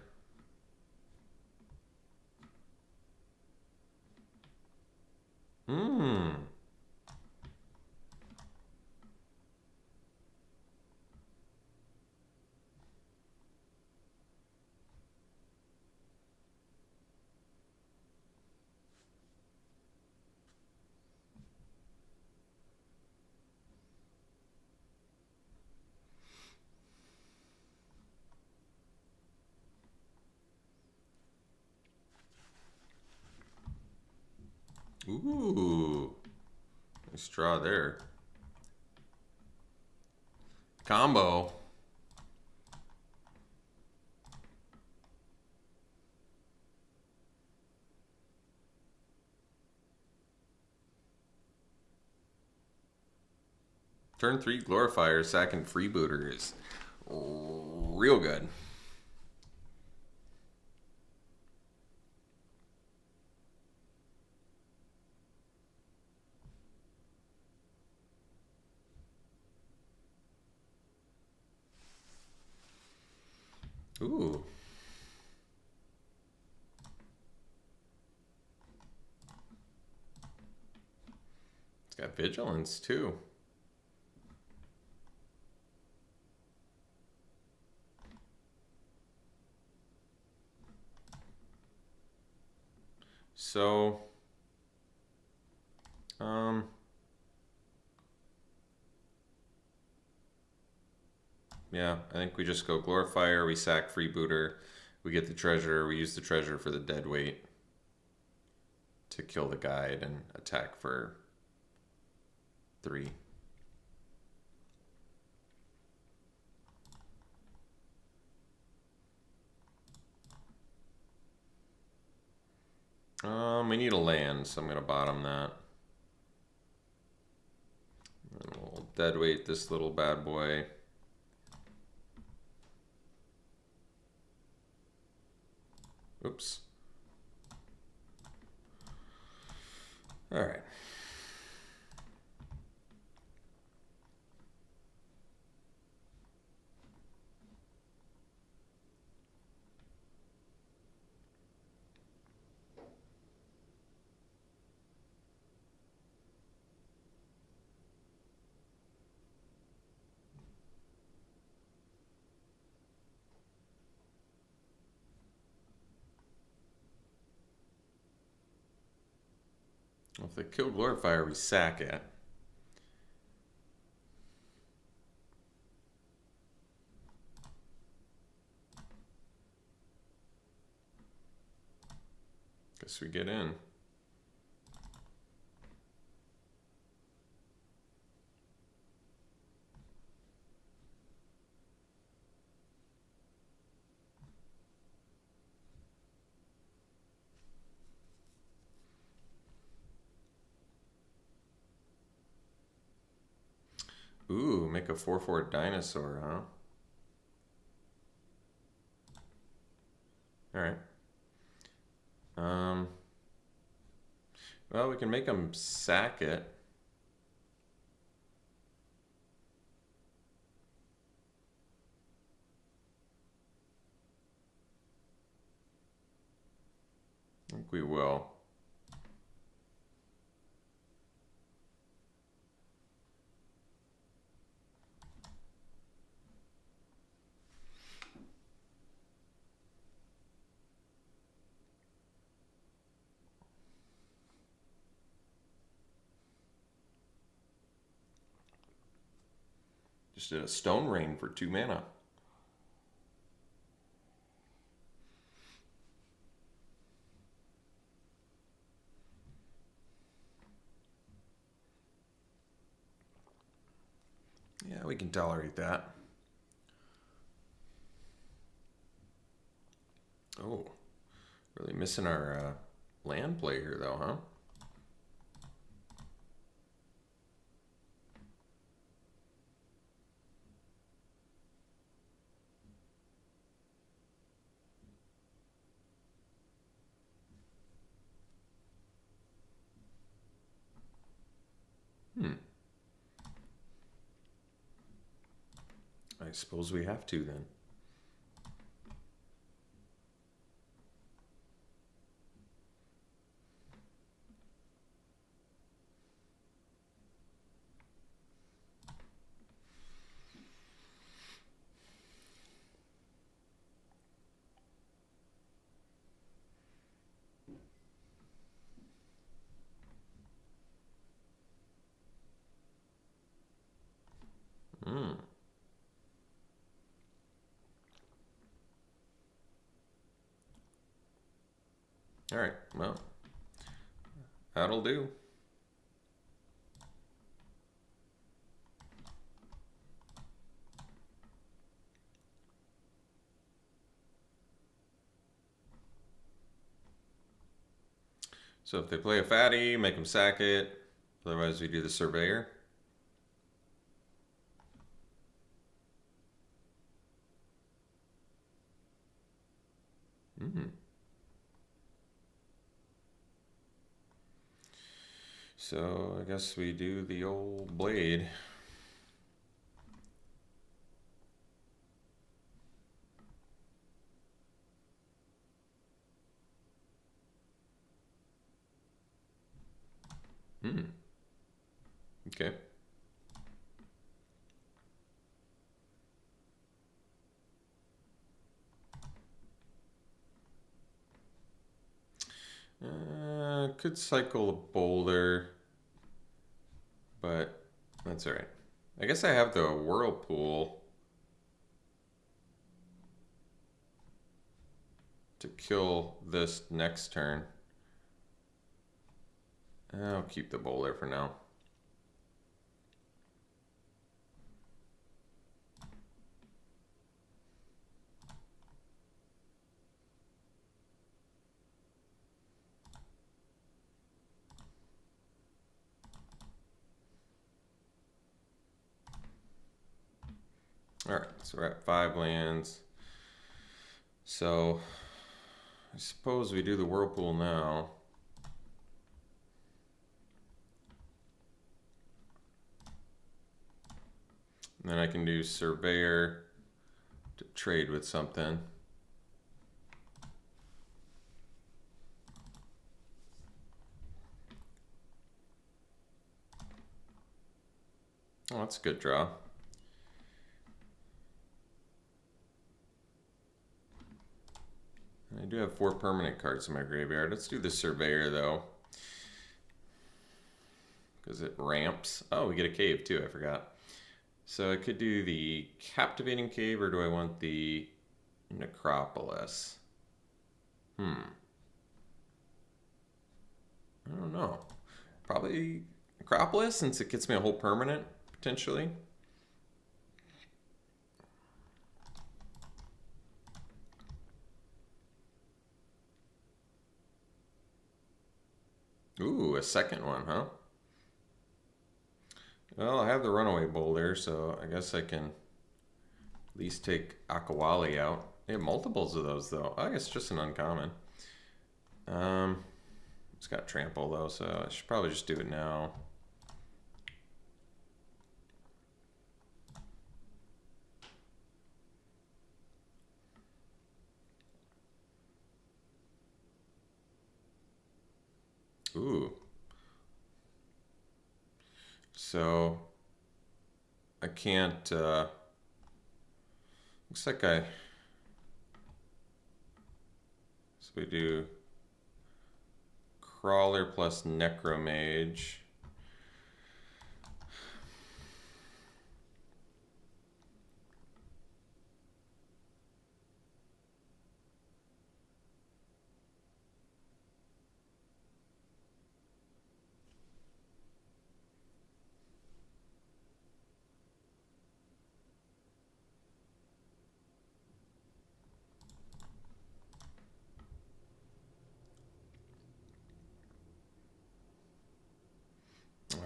Ooh. Nice draw there. Combo. Turn 3 Glorifier, second Freebooter is real good. Ooh. It's got Vigilance too. So, yeah, I think we just go Glorifier, we sack Freebooter, we get the treasure, we use the treasure for the dead weight to kill the guide and attack for 3. We need a land, so I'm gonna bottom that. And we'll deadweight this little bad boy. Oops. All right. Well, if they kill Glorifier, we sack it. Guess we get in. Ooh, make a 4/4 dinosaur, huh? All right. Well, we can make them sack it. I think we will. Just did a Stone Rain for 2 mana. Yeah, we can tolerate that. Oh, really missing our land play here, though, huh? I suppose we have to then. All right, well, that'll do. So if they play a fatty, make them sack it. Otherwise, we do the Surveyor. So I guess we do the old blade. Okay. could cycle a boulder, but that's all right. I guess I have the whirlpool to kill this next turn. I'll keep the boulder for now. All right, so we're at 5 lands. So I suppose we do the whirlpool now. And then I can do surveyor to trade with something. Oh, that's a good draw. I do have 4 permanent cards in my graveyard. Let's do the surveyor though, because it ramps. Oh, we get a cave too, I forgot. So I could do the captivating cave, or do I want the necropolis? I don't know. Probably necropolis, since it gets me a whole permanent potentially. Ooh, a second one, huh? Well, I have the runaway boulder, so I guess I can at least take Akawali out. They have multiples of those, though. I guess just an uncommon. It's got trample, though, so I should probably just do it now. Ooh. So I can't, looks like so we do Crawler plus Necromage.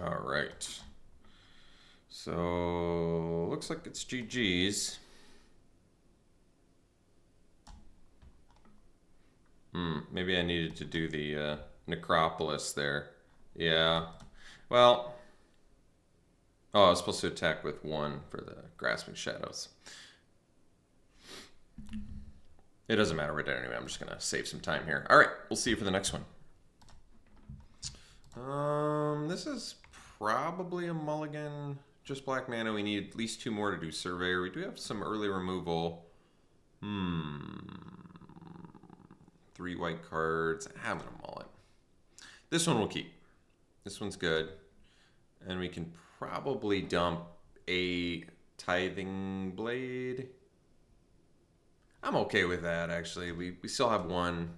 All right. So looks like it's GG's. Maybe I needed to do the necropolis there. Yeah. Well, oh, I was supposed to attack with 1 for the grasping shadows. It doesn't matter right anyway. I'm just gonna save some time here. All right, we'll see you for the next one. This is probably a mulligan. Just black mana. We need at least 2 more to do surveyor. We do have some early removal. 3 white cards. I'm gonna mull it. This one we'll keep. This one's good. And we can probably dump a tithing blade. I'm okay with that, actually. We still have 1.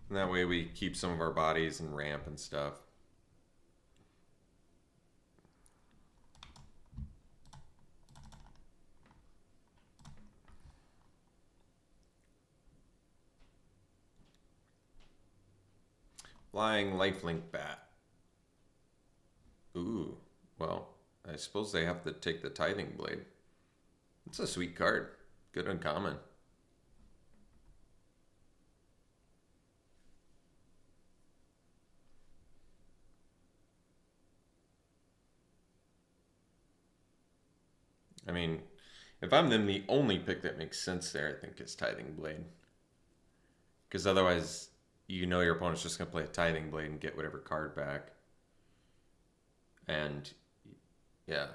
And that way we keep some of our bodies and ramp and stuff. Flying lifelink bat. Ooh, well, I suppose they have to take the tithing blade. It's a sweet card. Good uncommon. I mean, if I'm them, the only pick that makes sense there, I think, is Tithing Blade. Because otherwise, you know your opponent's just going to play a Tithing Blade and get whatever card back. And, yeah.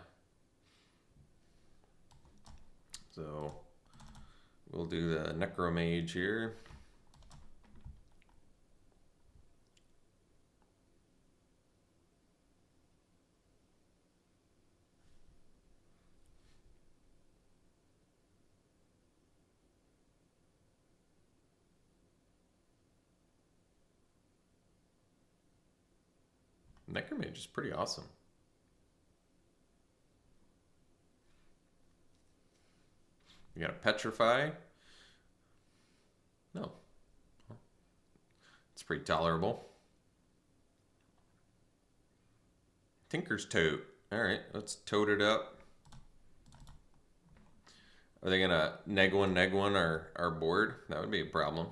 So, We'll do the Necromage here. Necromage is pretty awesome. You got a Petrify. No. It's pretty tolerable. Tinker's Tote. Alright, let's tote it up. Are they gonna neg one our board? That would be a problem.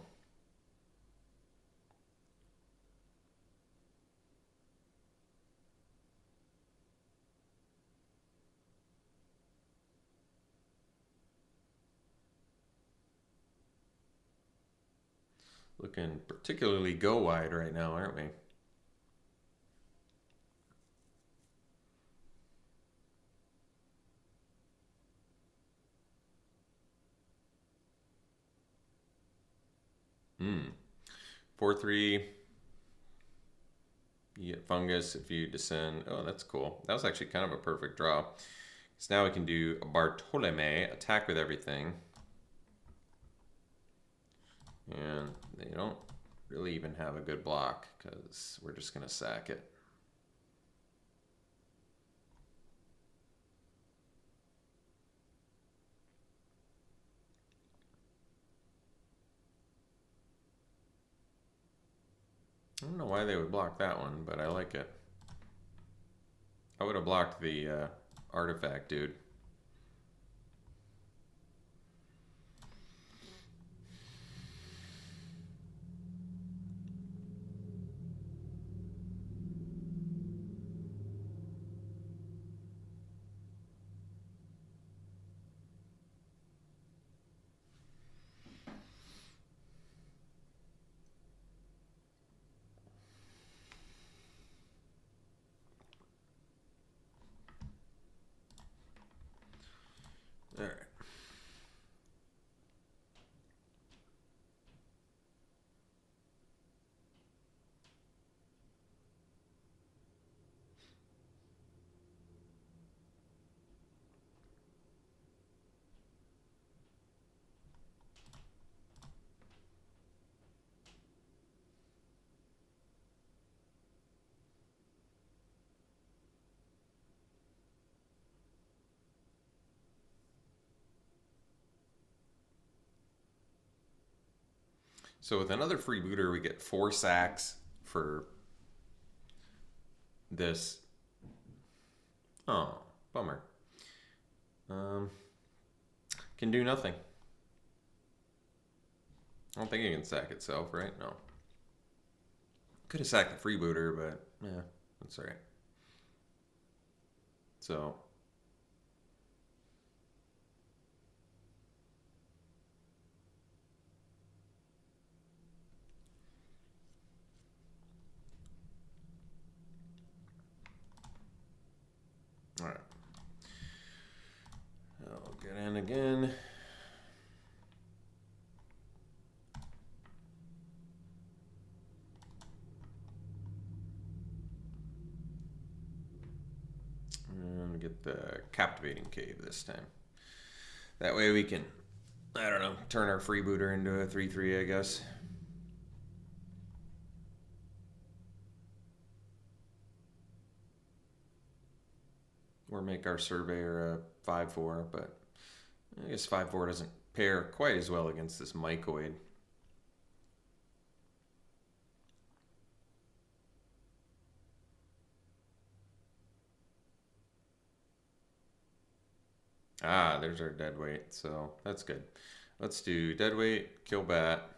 Looking particularly go wide right now, aren't we? Hmm. 4/3. You get fungus if you descend. Oh, that's cool. That was actually kind of a perfect draw. So now we can do a Bartolome, attack with everything. And they don't really even have a good block because we're just going to sack it. I don't know why they would block that one, but I like it. I would have blocked the artifact, dude. All right. So with another freebooter, we get 4 sacks for this. Oh, bummer. Can do nothing. I don't think it can sack itself, right? No. Could have sacked the freebooter, but yeah, that's all right. So all right. I'll get in again. And get the Captivating Cave this time. That way we can, I don't know, turn our freebooter into a 3/3, I guess. Or make our Surveyor a 5/4, but I guess 5/4 doesn't pair quite as well against this Mycoid. Ah, there's our deadweight, so that's good. Let's do deadweight, kill bat.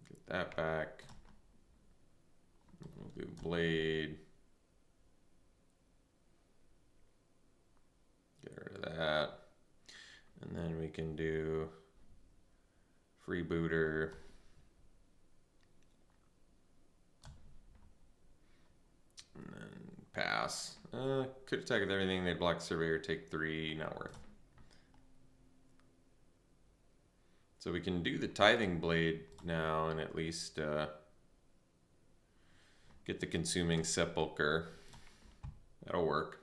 Get that back. We'll do blade. Get rid of that. And then we can do freebooter. pass. Could attack with everything. They'd block Surveyor, take 3, not worth. So we can do the Tithing Blade now and at least get the Consuming Sepulcher. That'll work.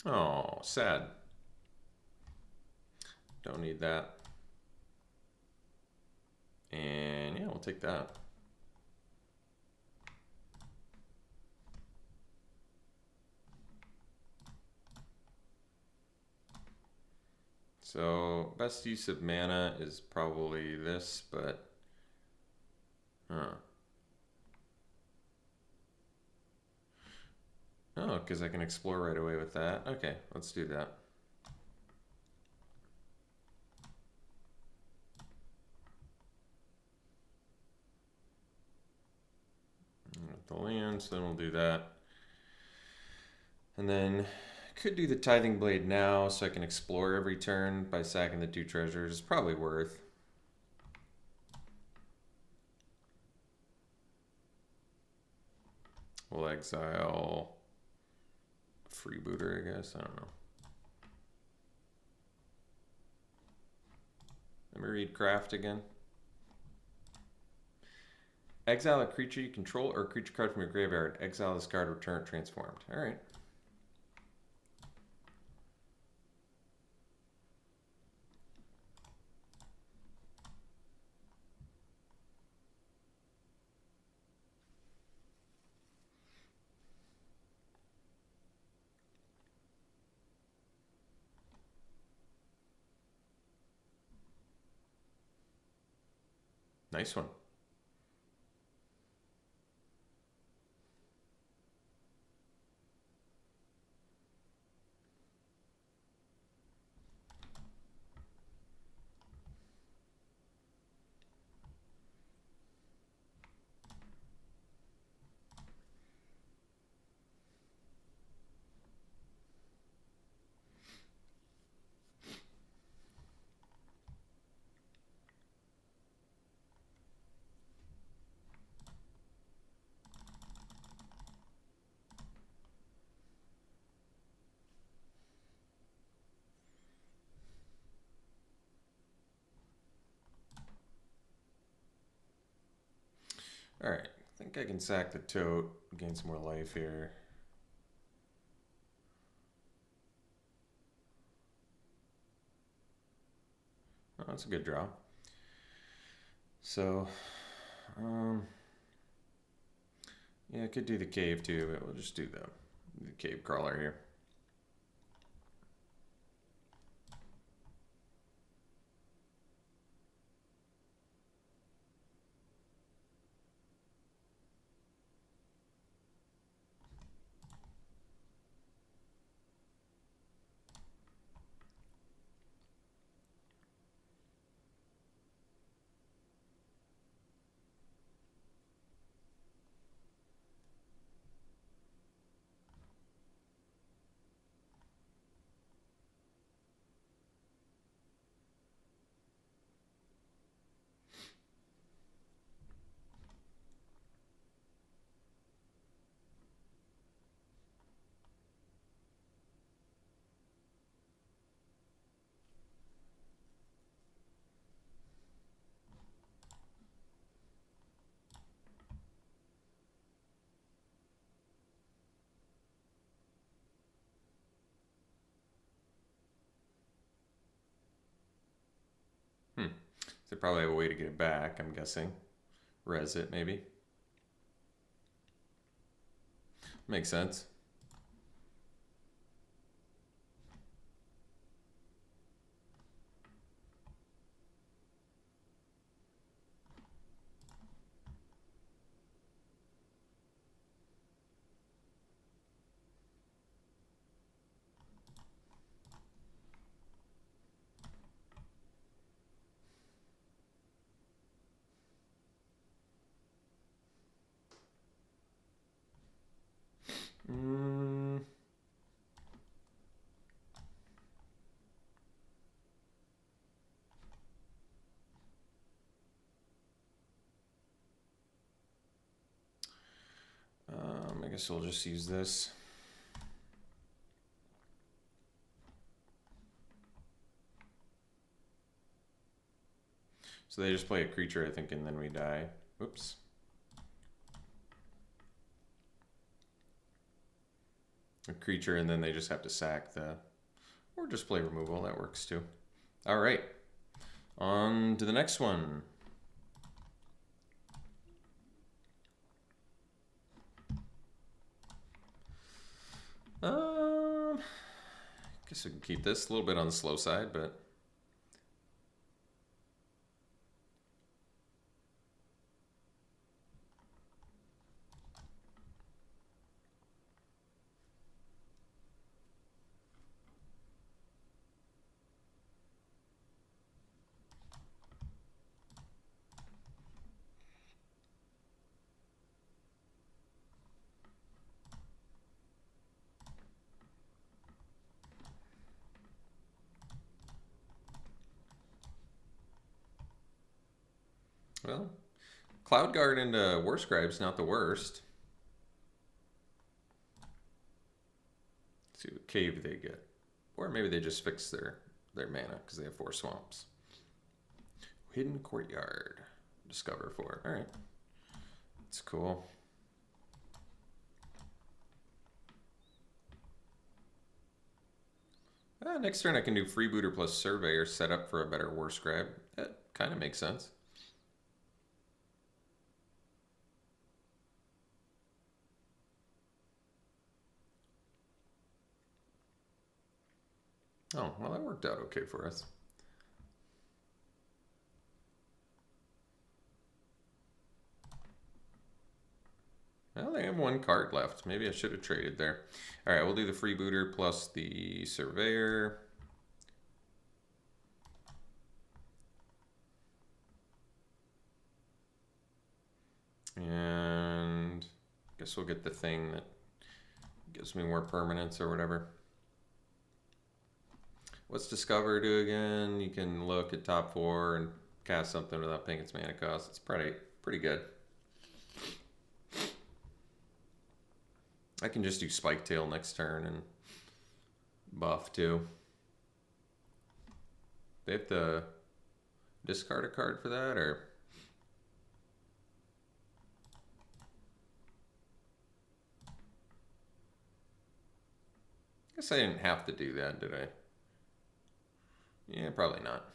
Oh, sad. Don't need that. And yeah, we'll take that. So best use of mana is probably this, but oh, because I can explore right away with that. Okay, let's do that. The lands, then we'll do that. And then could do the Tithing Blade now so I can explore every turn by sacking the 2 treasures. It's probably worth. We'll exile Freebooter, I guess. I don't know. Let me read Craft again. Exile a creature you control or a creature card from your graveyard. Exile this card, return it transformed. All right. Nice one. All right, I think I can sack the Tote, gain some more life here. Oh, that's a good draw. So, yeah, I could do the Cave too, but we'll just do the Cave Crawler here. So they probably have a way to get it back, I'm guessing. Res it, maybe. Makes sense. guess we'll just use this. So they just play a creature, I think, and then we die. Oops. A creature, and then they just have to sack the... Or just play removal, that works too. Alright. On to the next one. Guess we can keep this a little bit on the slow side, but... Well, Cloud Guard into War Scribe's not the worst. Let's see what cave they get. Or maybe they just fix their mana because they have 4 swamps. Hidden Courtyard. Discover 4. Alright. That's cool. Next turn I can do Freebooter plus Surveyor, set up for a better War Scribe. That kind of makes sense. Oh, well, that worked out okay for us. Well, they have 1 card left. Maybe I should have traded there. All right, we'll do the Freebooter plus the Surveyor. And I guess we'll get the thing that gives me more permanence or whatever. What's Discover do again? You can look at top 4 and cast something without paying its mana cost. It's pretty good. I can just do Spiketail next turn and buff too. They have to discard a card for that, or... I guess I didn't have to do that, did I? Yeah, probably not.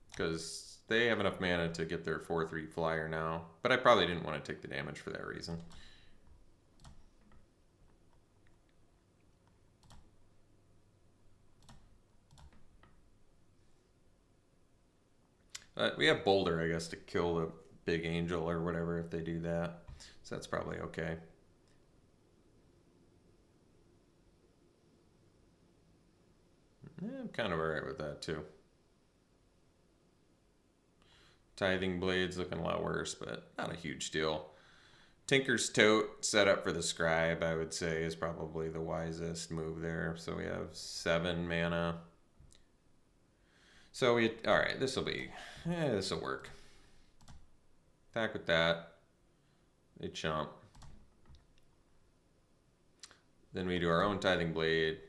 Because they have enough mana to get their 4/3 flyer now. But I probably didn't want to take the damage for that reason. We have Boulder, I guess, to kill the big angel or whatever if they do that. So that's probably okay. I'm kind of alright with that too. Tithing Blade's looking a lot worse, but not a huge deal. Tinker's Tote set up for the Scribe, I would say, is probably the wisest move there. So we have 7 mana. So alright, this will work. Attack with that. They chump. Then we do our own Tithing Blade.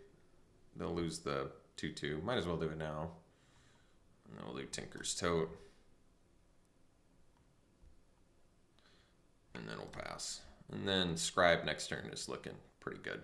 They'll lose the 2/2. Might as well do it now. And then we'll do Tinker's Tote. And then we'll pass. And then Scribe next turn is looking pretty good.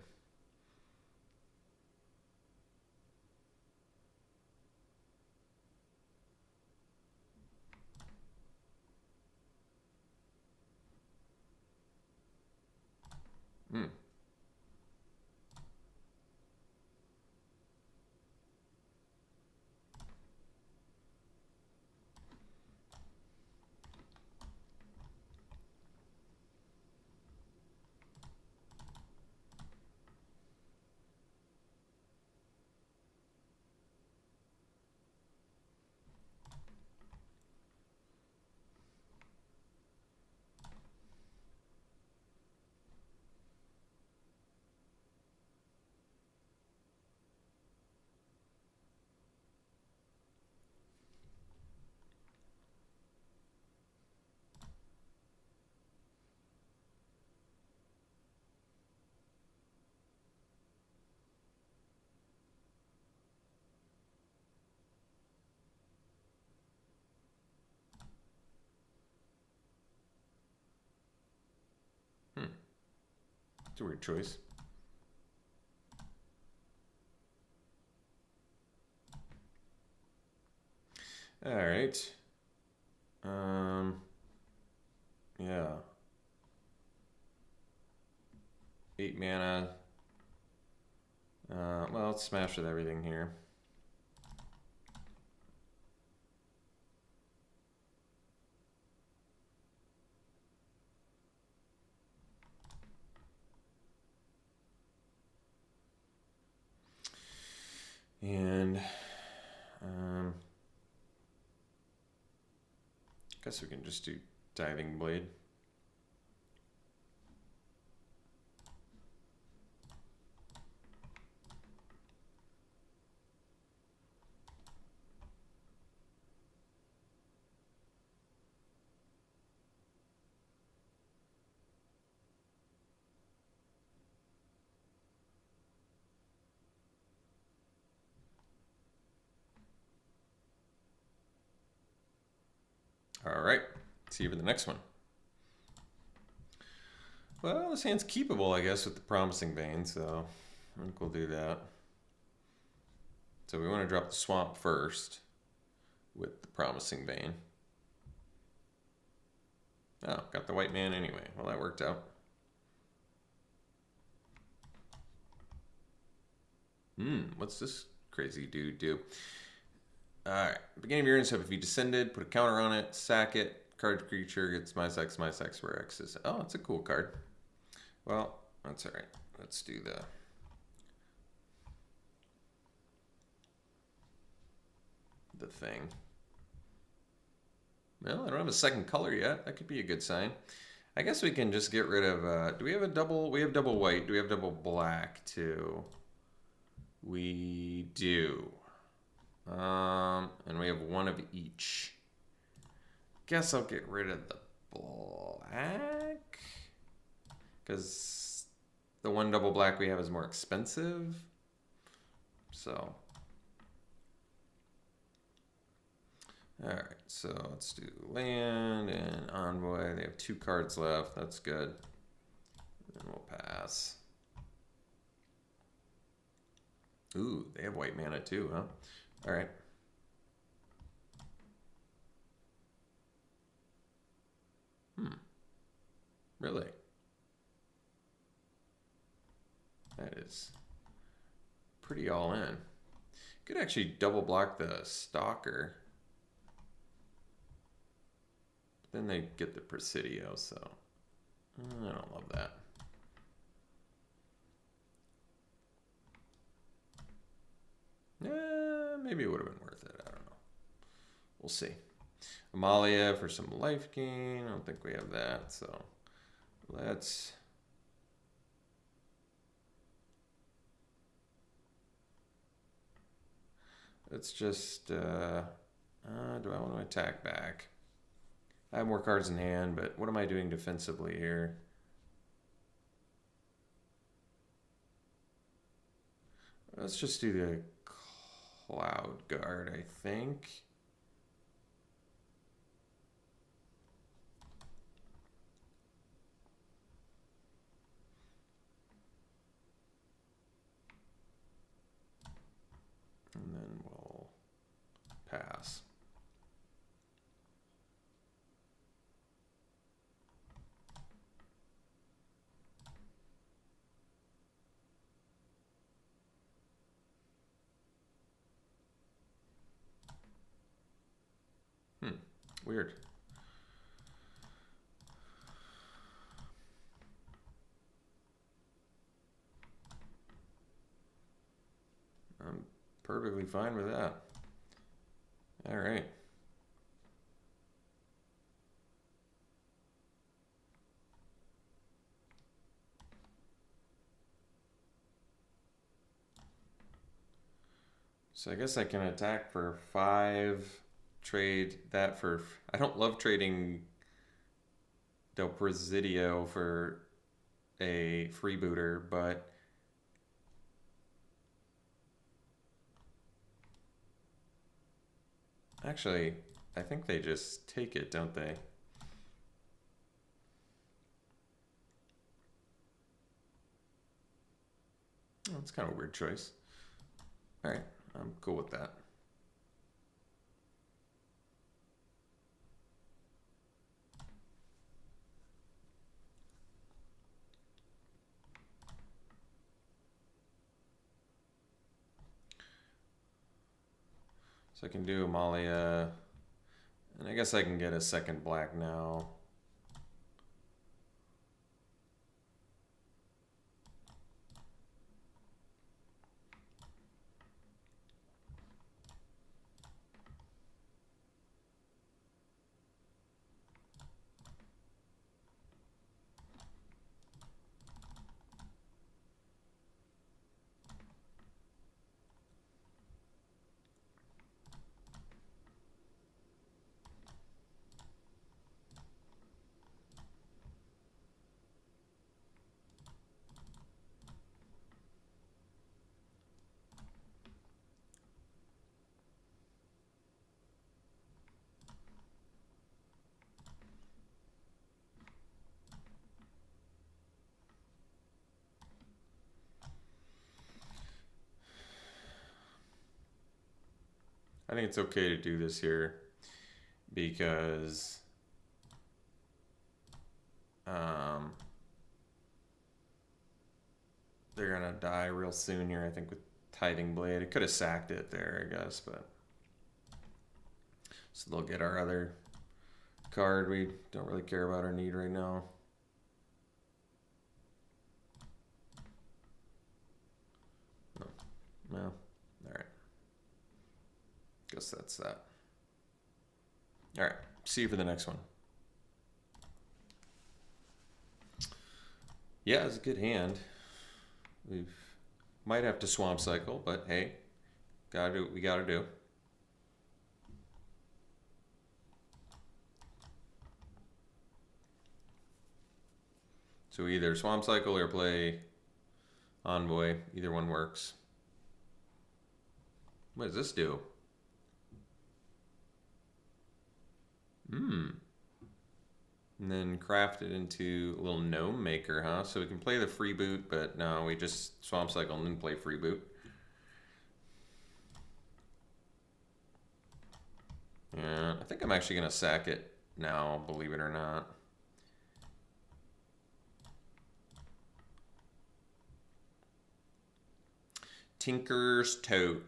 It's a weird choice. All right. Yeah. 8 mana. Well, let's smash with everything here. And guess we can just do Diving Blade. All right, see you for the next one. Well, this hand's keepable, I guess, with the Promising Vein, so I think we'll do that. So we want to drop the Swamp first with the Promising Vein. Oh, got the white man anyway. Well, that worked out. What's this crazy dude do? Alright, beginning of your end step, if you descended, put a counter on it, sack it, card creature gets minus X, where X is. Oh, it's a cool card. Well, that's alright. Let's do the thing. Well, I don't have a second color yet. That could be a good sign. I guess we can just get rid of, do we have a double? We have double white. Do we have double black too? We do. And we have one of each. Guess I'll get rid of the black, because the one double black we have is more expensive. So, all right, so let's do land and envoy. They have 2 cards left. That's good. And we'll pass. Ooh, they have white mana too, huh? All right. Really? That is pretty all in. Could actually double block the Stalker. But then they get the Presidio, so I don't love that. Maybe it would have been worth it. I don't know. We'll see. Amalia for some life gain. I don't think we have that, so let's just do I want to attack back? I have more cards in hand, but what am I doing defensively here? Let's just do the Cloud Guard, I think. And then we'll pass. Weird. I'm perfectly fine with that. All right. So I guess I can attack for 5, trade that for... I don't love trading Del Presidio for a freebooter, but... Actually, I think they just take it, don't they? That's kind of a weird choice. All right, I'm cool with that. So I can do Amalia, and I guess I can get a second black now. I think it's okay to do this here because they're gonna die real soon here, I think, with Tithing Blade. It could have sacked it there, I guess, but so they'll get our other card we don't really care about or need right now. No. Well, all right. Guess that's that. All right. See you for the next one. Yeah, it's a good hand. We might have to swamp cycle, but hey, gotta do what we gotta do. So either swamp cycle or play Envoy. Either one works. What does this do? And then craft it into a little gnome maker, huh? So we can play the freeboot, but no, we just swamp cycle and then play freeboot. Yeah, I think I'm actually gonna sack it now, believe it or not. Tinker's Tote.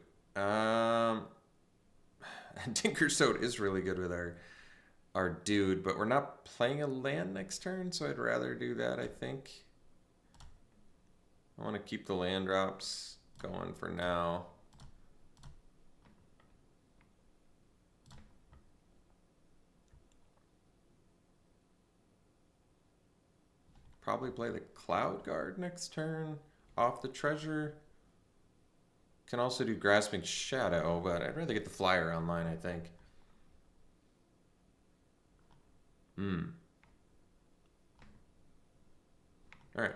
Tinker's Tote is really good with our dude, but we're not playing a land next turn, so I'd rather do that, I think. I want to keep the land drops going for now. Probably play the Cloud Guard next turn off the treasure. Can also do Grasping Shadow, but I'd rather get the flyer online, I think. All right.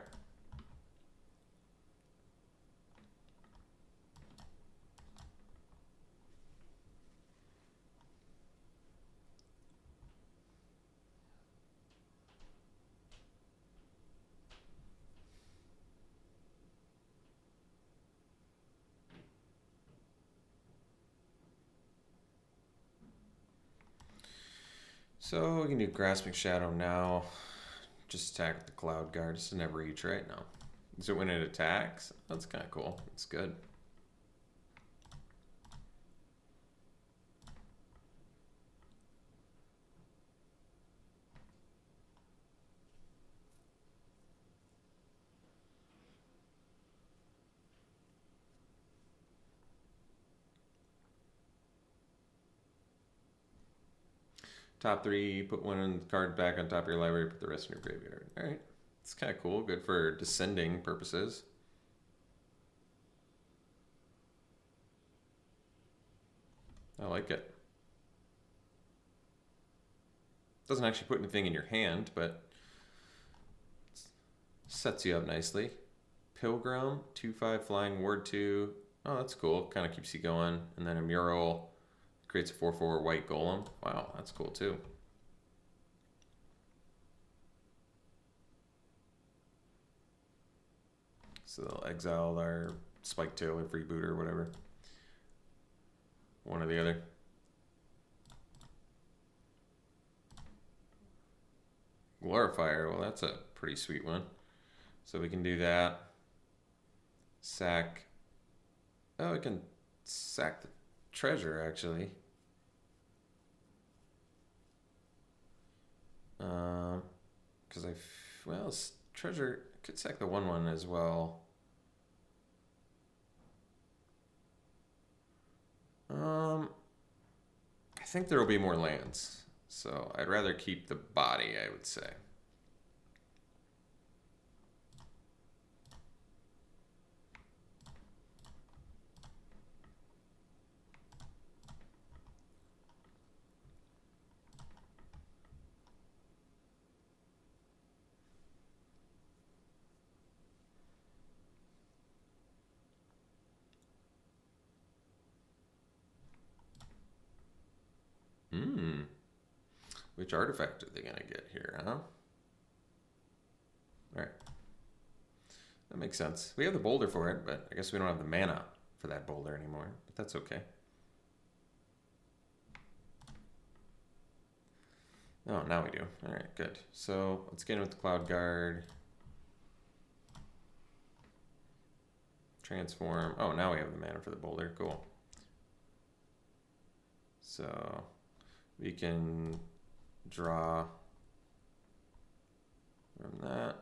So we can do Grasping Shadow now. Just attack with the Cloud Guard. It's never each right now. Is it when it attacks? That's kind of cool. It's good. Top 3, put one card back on top of your library, put the rest in your graveyard. All right. It's kind of cool. Good for descending purposes. I like it. Doesn't actually put anything in your hand, but sets you up nicely. Pilgrim, 2/5 flying, ward 2. Oh, that's cool. Kind of keeps you going. And then a mural creates a 4/4 white golem. Wow, that's cool too. So they'll exile our Spike Tail or Freeboot or whatever. One or the other. Glorifier, well, that's a pretty sweet one. So we can do that. Sack. Oh, we can sack the treasure, actually. Because well, treasure, could sack the 1/1 as well. I think there will be more lands, so I'd rather keep the body, I would say. Which artifact are they going to get here, huh? Alright. That makes sense. We have the boulder for it, but I guess we don't have the mana for that boulder anymore. But that's okay. Oh, now we do. Alright, good. So let's get in with the Cloud Guard. Transform. Oh, now we have the mana for the boulder. Cool. So we can draw from that.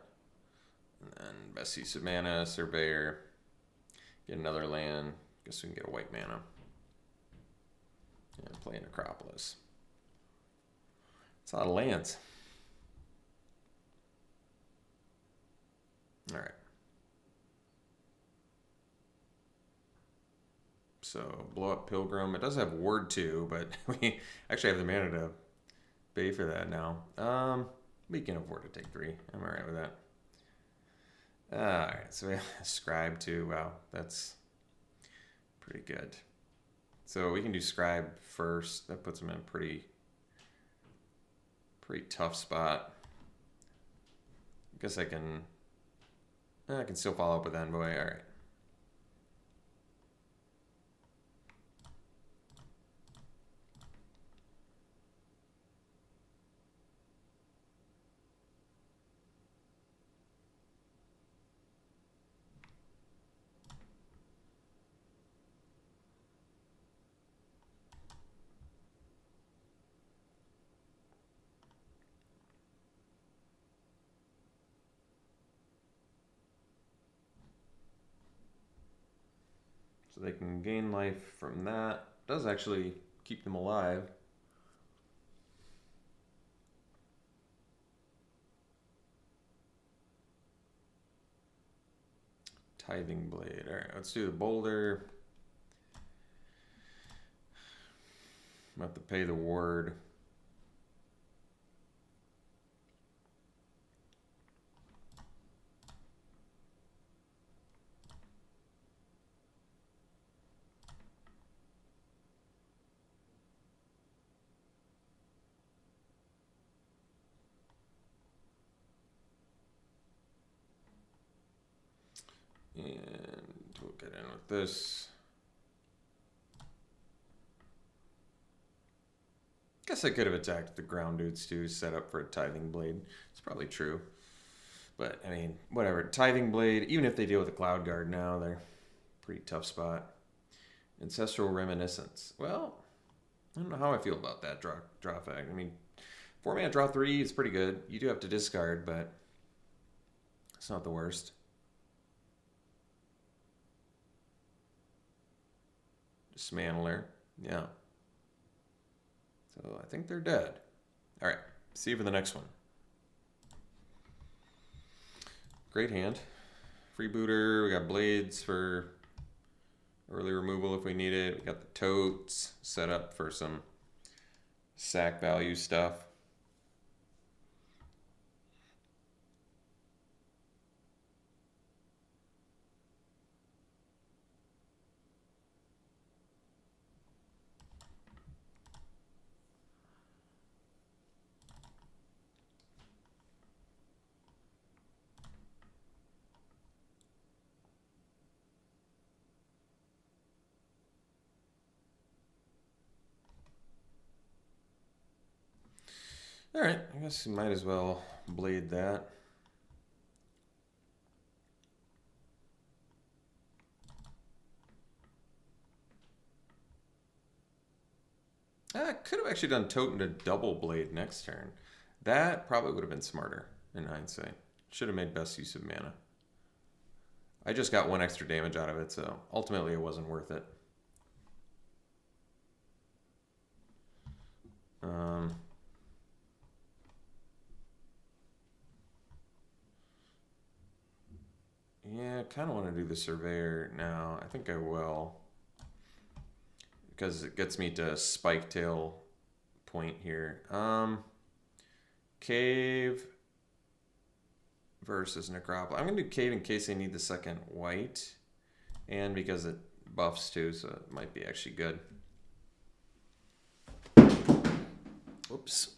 And then best use of mana, Surveyor. Get another land. Guess we can get a white mana. And play Necropolis. It's a lot of lands. Alright. So blow up Pilgrim. It does have Ward 2, but we actually have the mana to pay for that now. We can afford to take 3. I'm alright with that. Alright, so we have Scribe 2. Wow, that's pretty good. So we can do Scribe first. That puts him in a pretty tough spot. I guess I can still follow up with Envoy. Alright. So they can gain life from that. Does actually keep them alive. Tithing Blade. Alright, let's do the boulder. I'm gonna have to pay the ward. And we'll get in with this. Guess I could have attacked the ground dudes too, set up for a Tithing Blade. It's probably true. But, I mean, whatever. Tithing Blade, even if they deal with the Cloud Guard now, they're a pretty tough spot. Ancestral Reminiscence. Well, I don't know how I feel about that draw fact. I mean, 4-mana draw 3 is pretty good. You do have to discard, but it's not the worst. Dismantler. Yeah. So I think they're dead. All right. See you for the next one. Great hand. Freebooter. We got blades for early removal if we need it. We got the totes set up for some sack value stuff. All right, I guess you might as well blade that. I could have actually done Totem to double blade next turn. That probably would have been smarter in hindsight. Should have made best use of mana. I just got 1 extra damage out of it, so ultimately it wasn't worth it. Yeah, I kind of want to do the Surveyor now. I think I will. Because it gets me to Spike Tail point here. Cave versus Necropolis. I'm going to do Cave in case I need the second white. And because it buffs too, so it might be actually good. Whoops.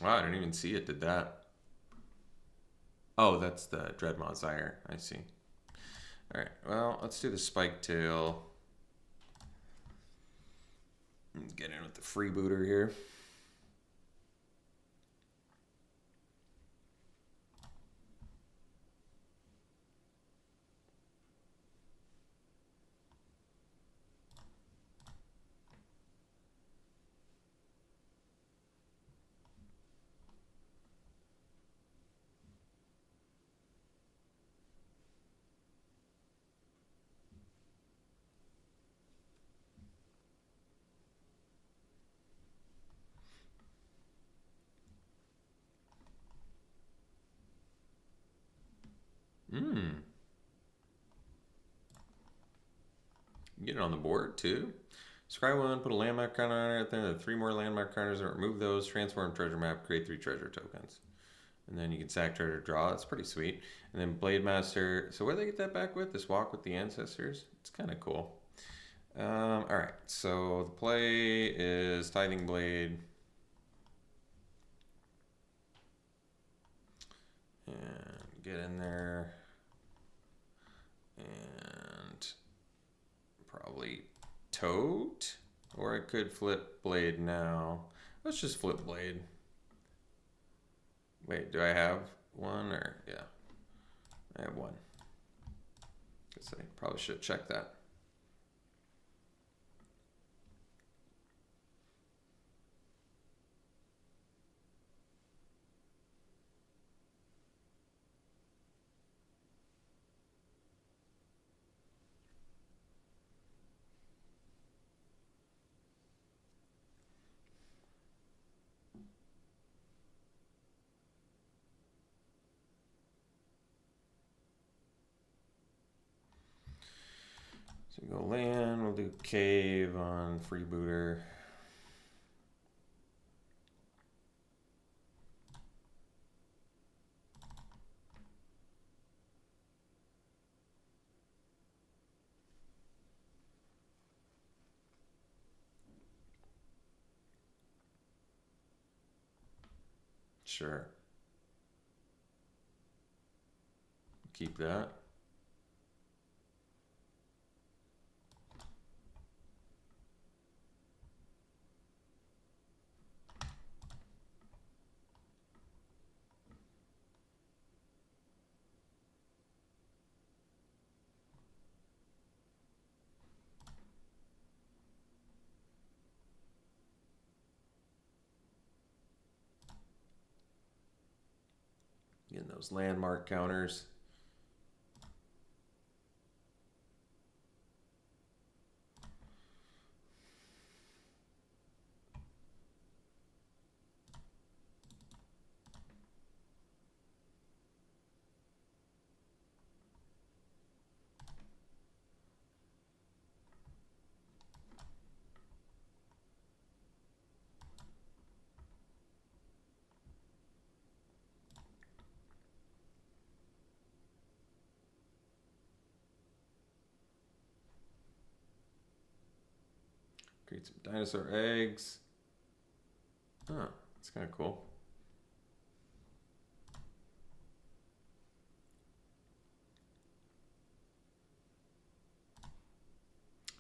Wow, I didn't even see it did that. Oh, that's the Dreadmaw Zyre. I see. All right, well, let's do the Spike Tail. Get in with the freebooter here. Get it on the board too. Scry 1, put a landmark counter on it, then there are 3 more landmark counters, and remove those, transform treasure map, create 3 treasure tokens. And then you can sack treasure draw. That's pretty sweet. And then Blade Master. So where do they get that back with? This Walk with the Ancestors? It's kind of cool. Alright, so the play is Tithing Blade. And get in there. And probably Tote. Or I could flip Blade now. Let's just flip Blade. Wait, do I have one? Or yeah, I have one. Guess I probably should check that. So go land, we'll do Cave on freebooter. Sure. Keep that. Getting those landmark counters. Create some dinosaur eggs. Huh, that's kind of cool.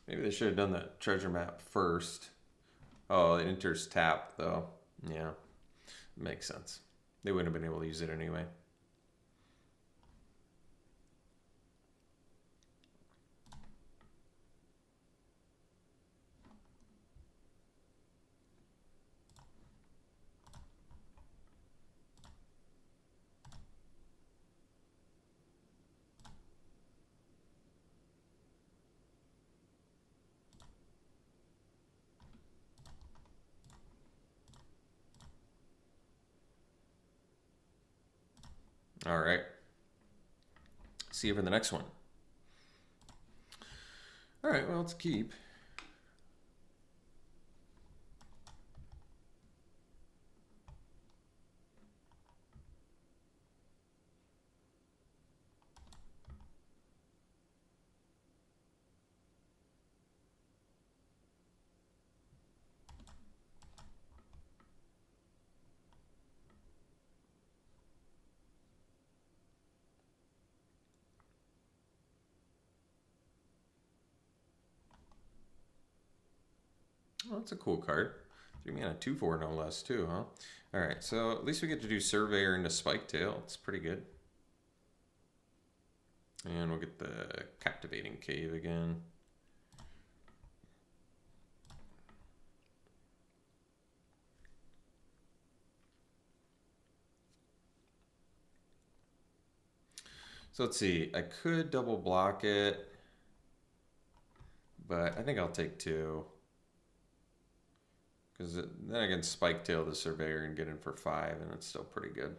Maybe they should have done the treasure map first. Oh, it enters tap though. Yeah, makes sense. They wouldn't have been able to use it anyway. All right. See you for the next one. All right, well, let's keep. Oh, that's a cool card. 3 mana, 2/4 no less too, huh? All right, so at least we get to do Surveyor into Spiketail. It's pretty good. And we'll get the Captivating Cave again. So let's see, I could double block it, but I think I'll take 2. Because then I can Spiketail the Surveyor and get in for 5, and it's still pretty good.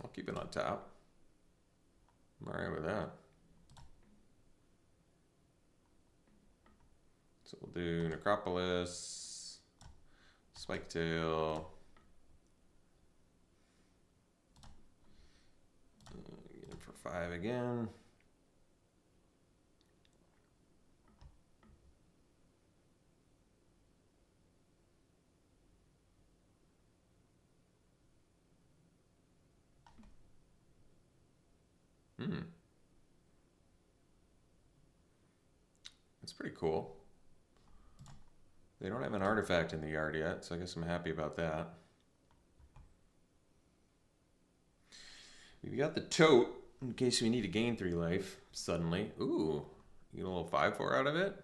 I'll keep it on top. I'm all right with that. So we'll do Necropolis, Spiketail, get in for 5 again. That's pretty cool. They don't have an artifact in the yard yet, so I guess I'm happy about that. We've got the Tote, in case we need to gain 3 life suddenly. Ooh, you get a little 5/4 out of it.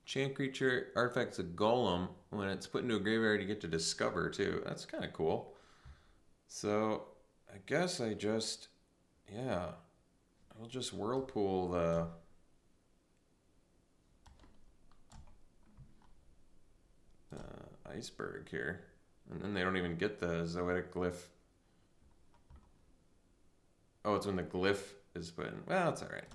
Chant creature artifact's a golem. When it's put into a graveyard, you get to discover too. That's kind of cool. So I guess I just, yeah, I'll just whirlpool the iceberg here. And then they don't even get the Zoetic Glyph. Oh, it's when the glyph is put in. Well, it's all right.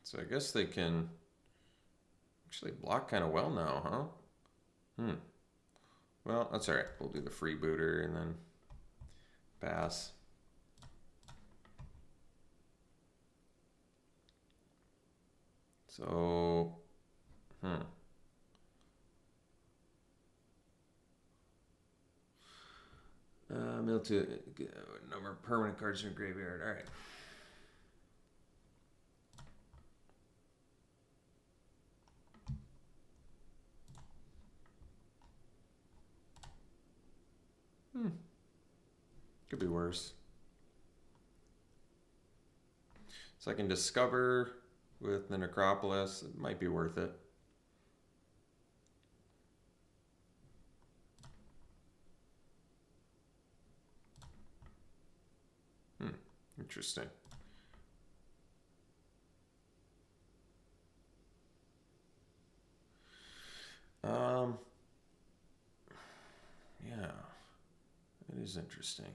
So I guess they can actually block kind of well now, huh? Well, that's all right. We'll do the freebooter and then pass. So, mill to number of permanent cards in your graveyard. All right. Could be worse. So I can discover with the Necropolis. It might be worth it. Interesting. is interesting.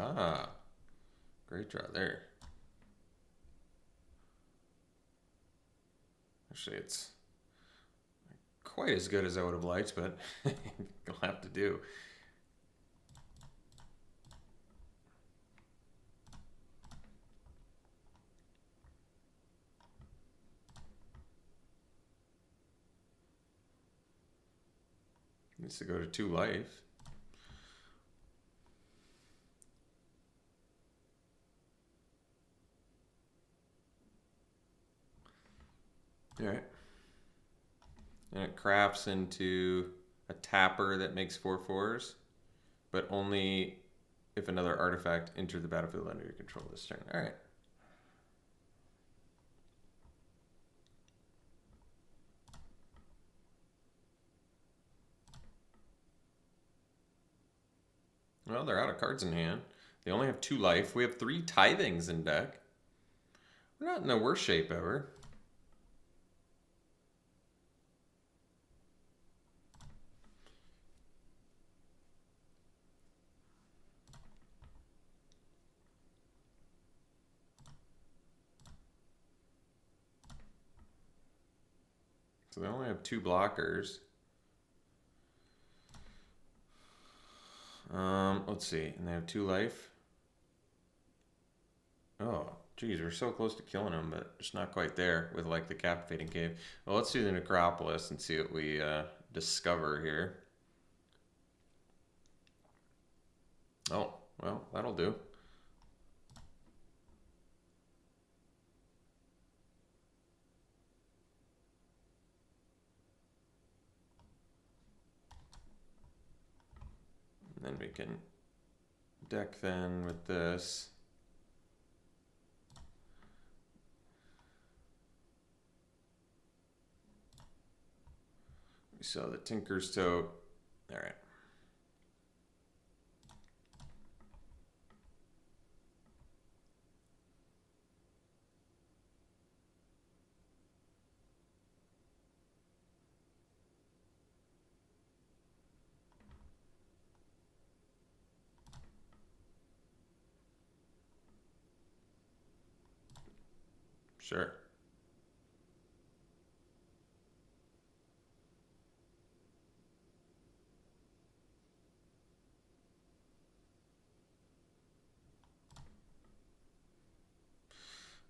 Ah, great draw there. Actually, it's quite as good as I would have liked, but you'll have to do. Needs to go to 2 life. All right. And it crafts into a tapper that makes 4/4s, but only if another artifact entered the battlefield under your control this turn. All right. Well, they're out of cards in hand. They only have 2 life. We have 3 tithings in deck. We're not in the worst shape ever. So they only have 2 blockers. Let's see. And they have 2 life. Oh, geez, we're so close to killing them, but just not quite there with like the captivating cave. Well, let's do the necropolis and see what we discover here. Oh, well, that'll do. And then we can deck then with this. We saw the Tinker's Toe. All right. Sure.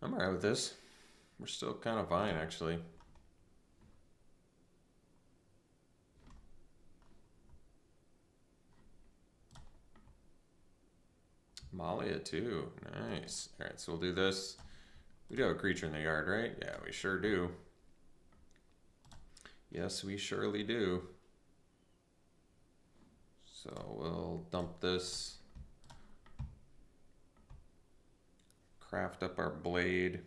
I'm all right with this. We're still kind of fine, actually. Malia too. Nice. All right, so we'll do this. We do have a creature in the yard, right? Yeah, we sure do. Yes, we surely do. So we'll dump this. Craft up our blade.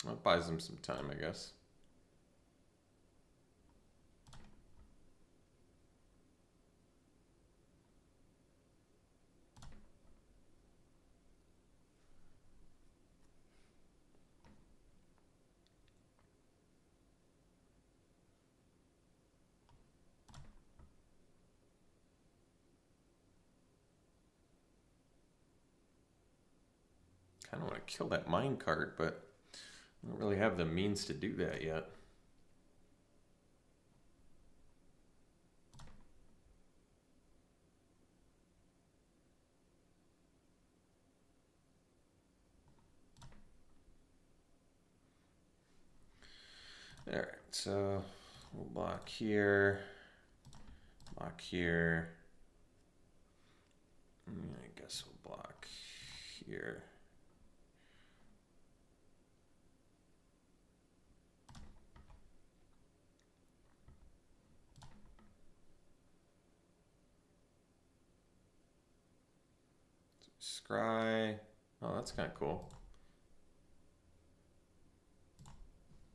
That buys them some time, I guess. Kind of want to kill that minecart, but I don't really have the means to do that yet. All right, so we'll block here, I guess we'll block here. Scry. Oh, that's kind of cool.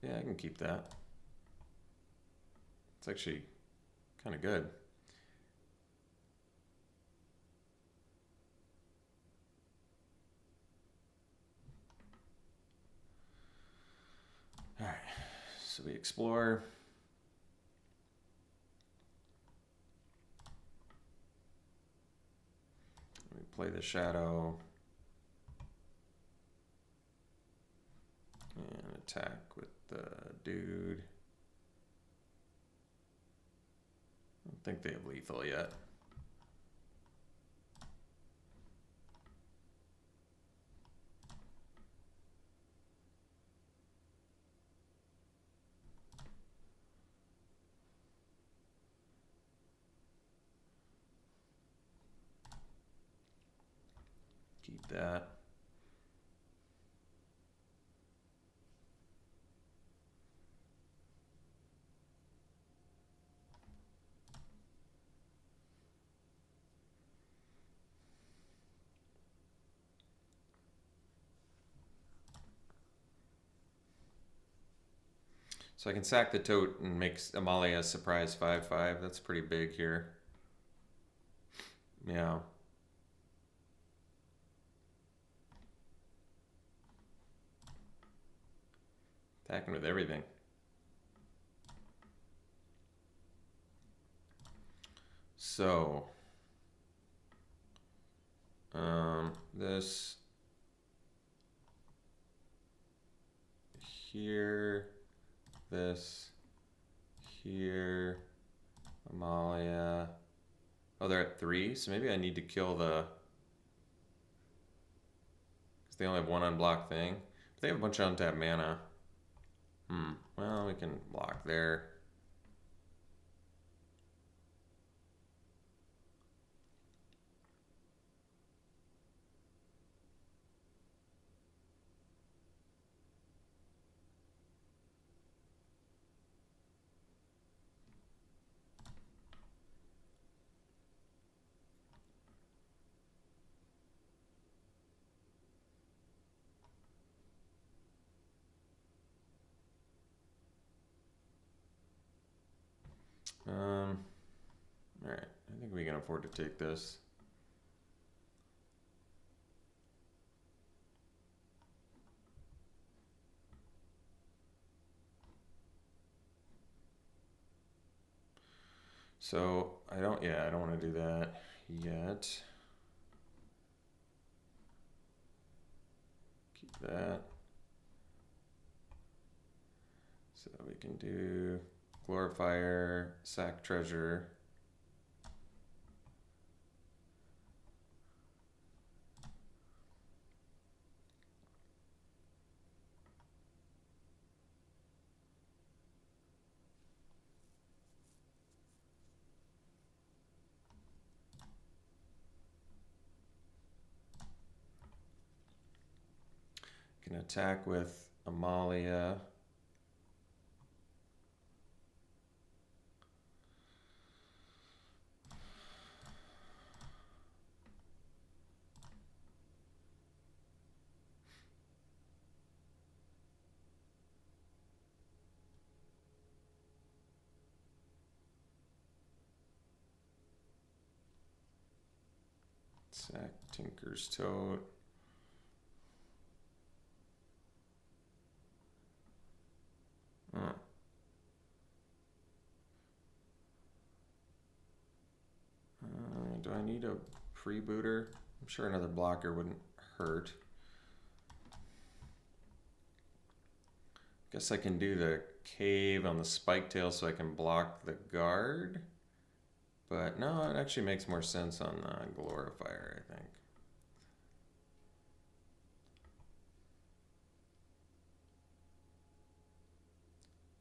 Yeah, I can keep that. It's actually kind of good. All right, so we explore. We play the shadow. And attack with the dude. I don't think they have lethal yet. Keep that. So I can sack the tote and make Amalia a surprise 5/5. That's pretty big here. Yeah. Attacking with everything. So, this here, this here, Amalia. Oh, they're at 3, so maybe I need to kill the, because they only have one unblocked thing. But they have a bunch of untapped mana. Well, we can block there. All right, I think we can afford to take this. So I don't want to do that yet. Keep that. So we can do Glorifier, sack treasure. Can attack with Amalia. Sack Tinker's Tote. Do I need a freebooter? I'm sure another blocker wouldn't hurt. Guess I can do the cave on the spike tail so I can block the guard. But no, it actually makes more sense on the Glorifier, I think.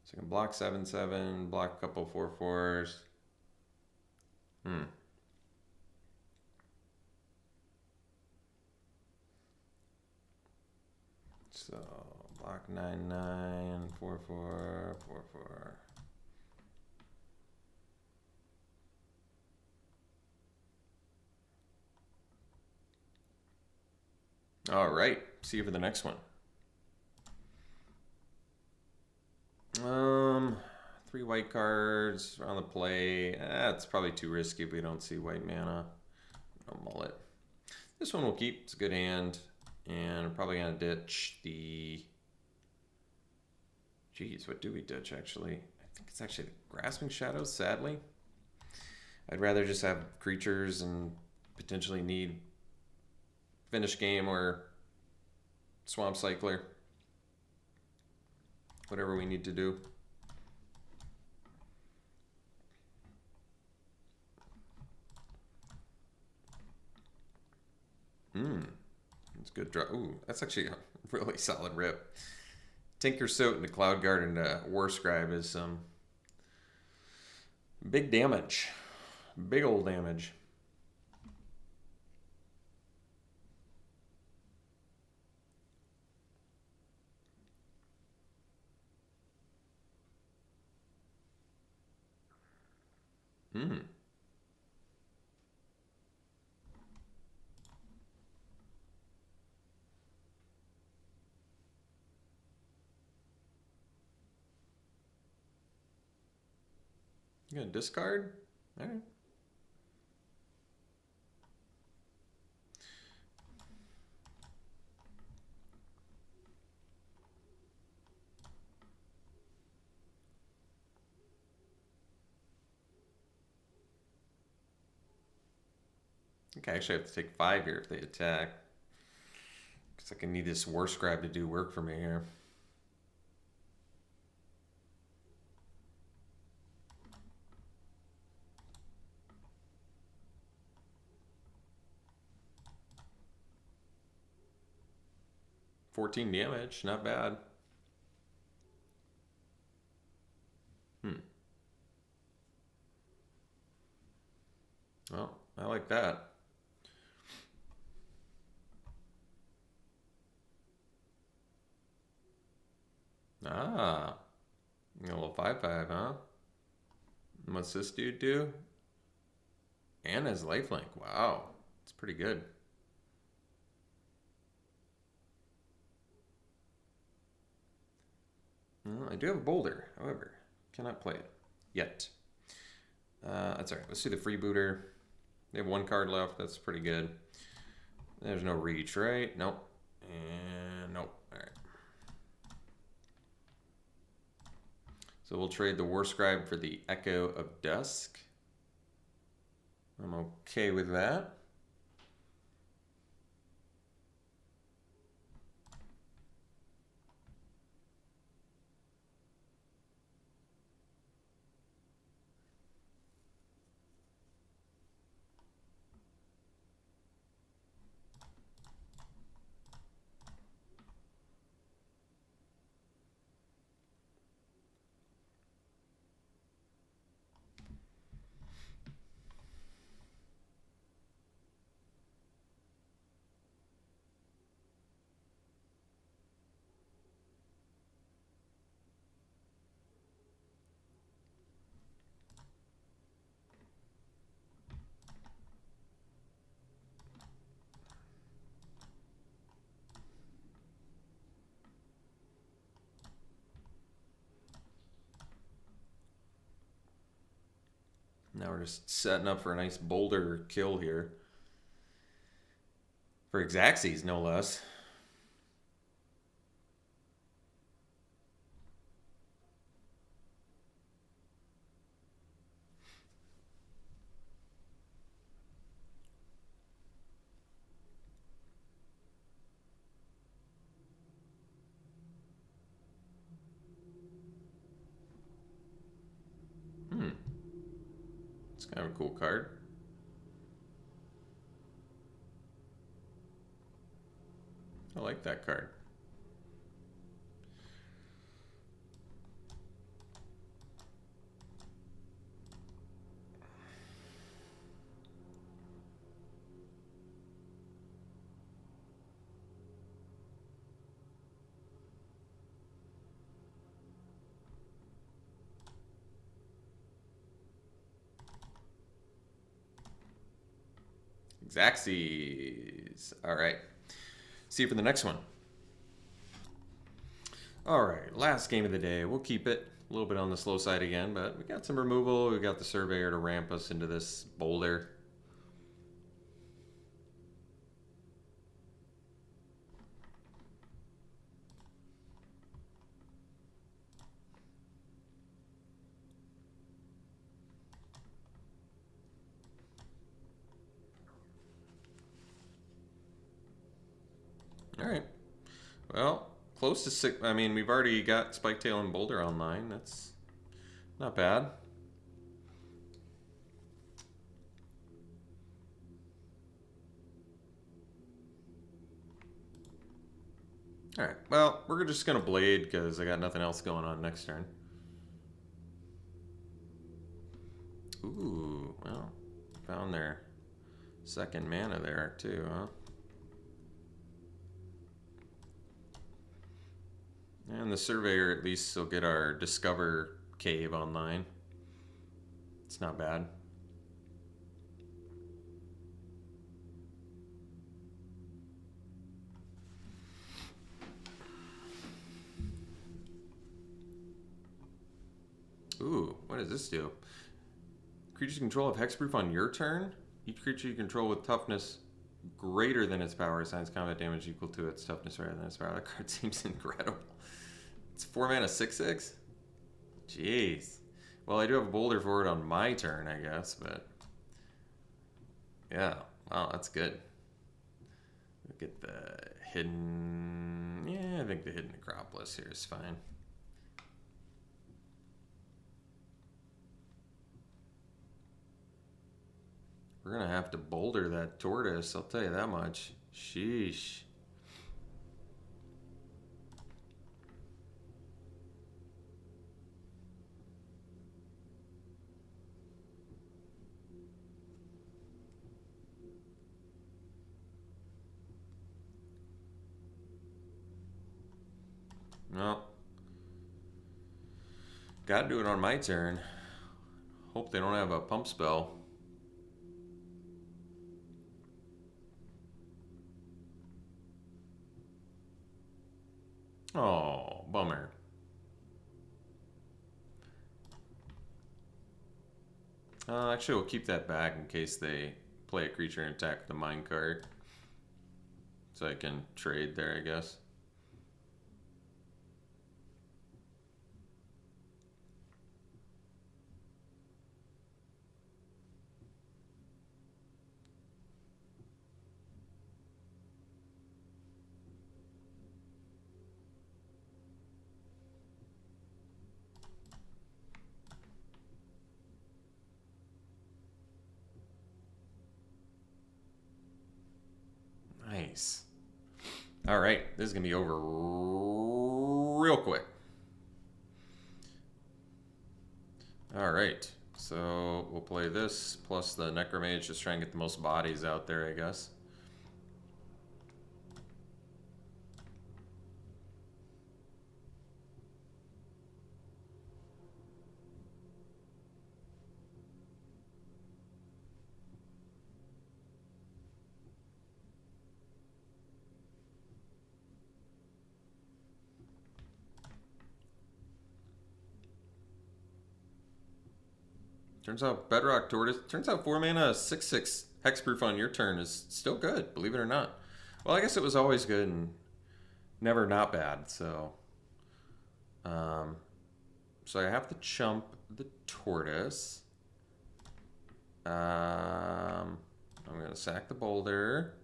So I can block 7/7, block a couple 4/4s. So block 9/9, 4/4, 4/4. All right, see you for the next one. 3 white cards on the play. It's probably too risky if we don't see white mana. I'll mull it. This one we'll keep. It's a good hand. And I'm probably going to ditch the... Geez, what do we ditch, actually? I think it's actually the Grasping Shadows, sadly. I'd rather just have creatures and potentially need Finish Game or Swamp Cycler. Whatever we need to do. That's a good draw. Ooh, that's actually a really solid rip. Tinker Soot into Cloud Guard into War Scribe is some big damage. Big old damage. You gonna discard? All right. I think I actually have to take 5 here if they attack. Because I can need this War Scribe to do work for me here. $14 damage, not bad. Well, I like that. Ah, a little 5/5, huh? And what's this dude do? And his lifelink. Wow, it's pretty good. Well, I do have a Boulder, however, cannot play it yet. That's alright. Let's do the Freebooter. They have 1 card left. That's pretty good. There's no reach, right? Nope. And nope. Alright. So we'll trade the War Scribe for the Echo of Dusk. I'm okay with that. Now we're just setting up for a nice Boulder kill here. For Xaxes, no less. It's kind of a cool card. I like that card. Xaxes. All right. See you for the next one. All right, last game of the day. We'll keep it a little bit on the slow side again, but we got some removal. We got the Surveyor to ramp us into this boulder. All right. Well, close to 6. I mean, we've already got Spiketail and Boulder online. That's not bad. All right. Well, we're just going to Blade because I got nothing else going on next turn. Ooh, well, found their second mana there too, huh? And the Surveyor at least will get our Discover Cave online. It's not bad. Ooh, what does this do? Creatures control have hexproof on your turn. Each creature you control with toughness greater than its power assigns combat damage equal to its toughness rather than its power. That card seems incredible. It's 4 mana 6/6. Jeez. Well, I do have a Boulder for it on my turn, I guess, but yeah. Wow, that's good. Look at the hidden. Yeah, I think the hidden Necropolis here is fine. We're gonna have to Boulder that Tortoise, I'll tell you that much. Sheesh. Well, gotta do it on my turn. Hope they don't have a pump spell. Oh, bummer. Actually, we'll keep that back in case they play a creature and attack the minecart. So I can trade there, I guess. Nice. All right, this is going to be over real quick. All right, so we'll play this plus the Necromage, just try and get the most bodies out there, I guess. Turns out Bedrock Tortoise. Turns out 4 mana 6/6 hexproof on your turn is still good, believe it or not. Well, I guess it was always good and never not bad. So, so I have to chump the Tortoise. I'm gonna sack the Boulder.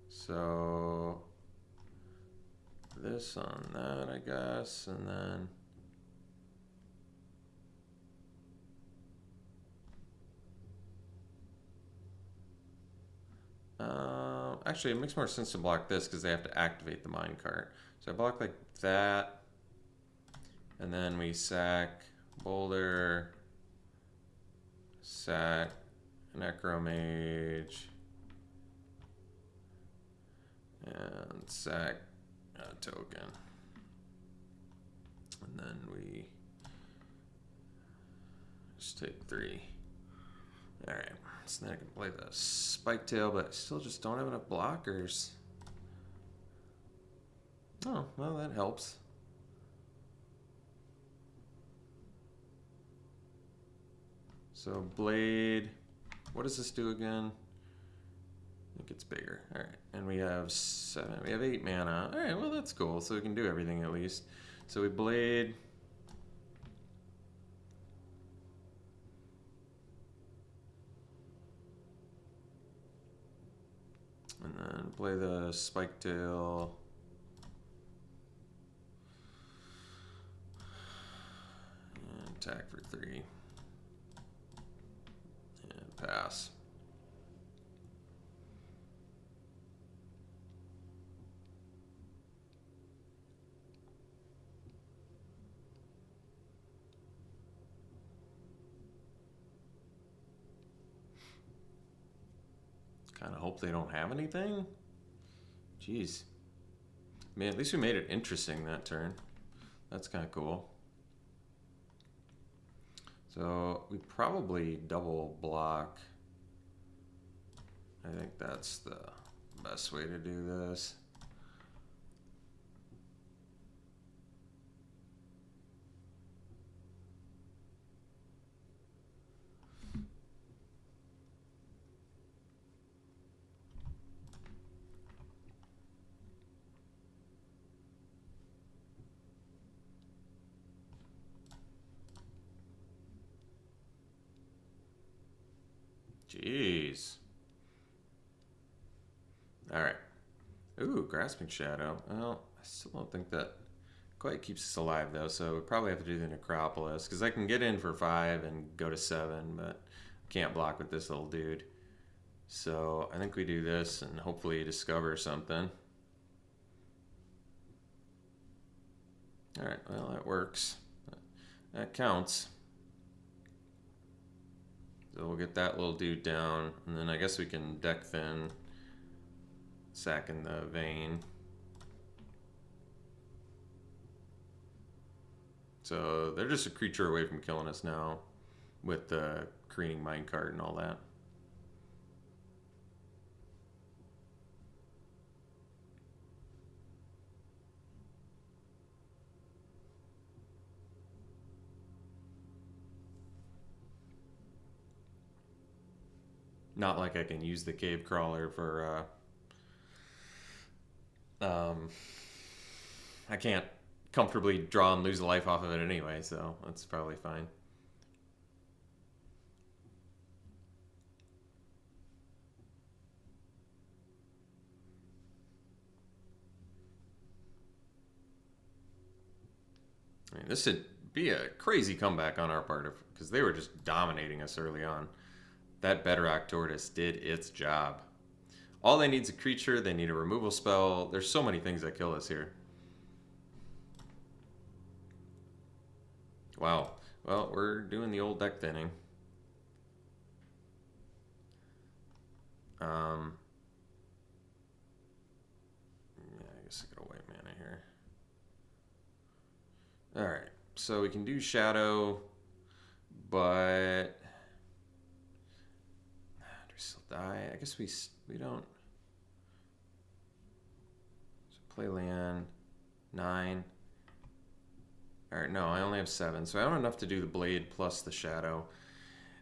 So this on that, I guess, and then. Actually, it makes more sense to block this because they have to activate the minecart. So I block like that, and then we sack Boulder, sack Necromage, and sack a token. And then we just take 3. Alright, so then I can play the Spike Tail, but I still just don't have enough blockers. Oh, well, that helps. So Blade, what does this do again? I think it's bigger. Alright, and we have 7, we have 8 mana. Alright, well that's cool, so we can do everything at least. So we Blade. And then play the Spike Tail. And attack for 3. And pass. Kind of hope they don't have anything. Jeez. Man, at least we made it interesting that turn. That's kind of cool. So we probably double block. I think that's the best way to do this. Jeez. Alright. Ooh, Grasping Shadow. Well, I still don't think that quite keeps us alive, though, so we probably have to do the Necropolis, because I can get in for 5 and go to 7, but can't block with this little dude. So I think we do this and hopefully discover something. Alright, well, that works. That counts. So we'll get that little dude down, and then I guess we can deck thin, sack in the vein. So they're just a creature away from killing us now with the Careening Minecart and all that. Not like I can use the cave crawler for I can't comfortably draw and lose a life off of it anyway, so that's probably fine. I mean, this would be a crazy comeback on our part, because they were just dominating us early on. That Bedrock Tortoise did its job. All they need is a creature, they need a removal spell. There's so many things that kill us here. Wow. Well, we're doing the old deck thinning. Yeah, I guess I got a white mana here. Alright, so we can do Shadow, but do we still die? I guess we don't. So play land 9. Alright, no, I only have 7, so I don't have enough to do the Blade plus the Shadow.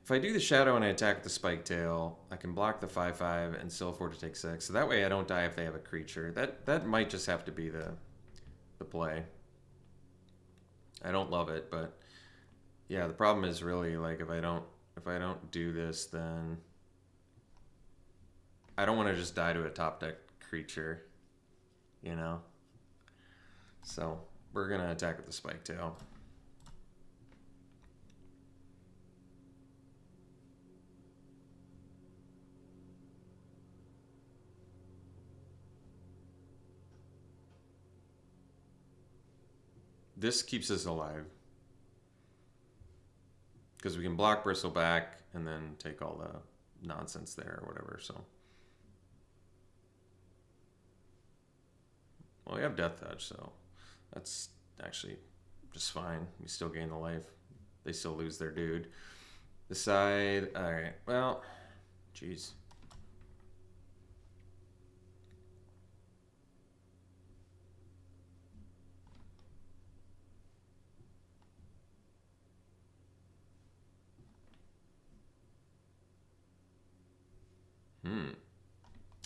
If I do the Shadow and I attack the Spike Tail, I can block the 5/5 and still afford to take 6. So that way I don't die if they have a creature. That might just have to be the play. I don't love it, but yeah, the problem is really like if I don't do this, then I don't want to just die to a top deck creature, you know? So we're gonna attack with the Spike Tail. This keeps us alive, because we can block Bristleback and then take all the nonsense there or whatever, so. Well, we have Death Touch, so that's actually just fine. We still gain the life. They still lose their dude. Decide. Alright, well, jeez.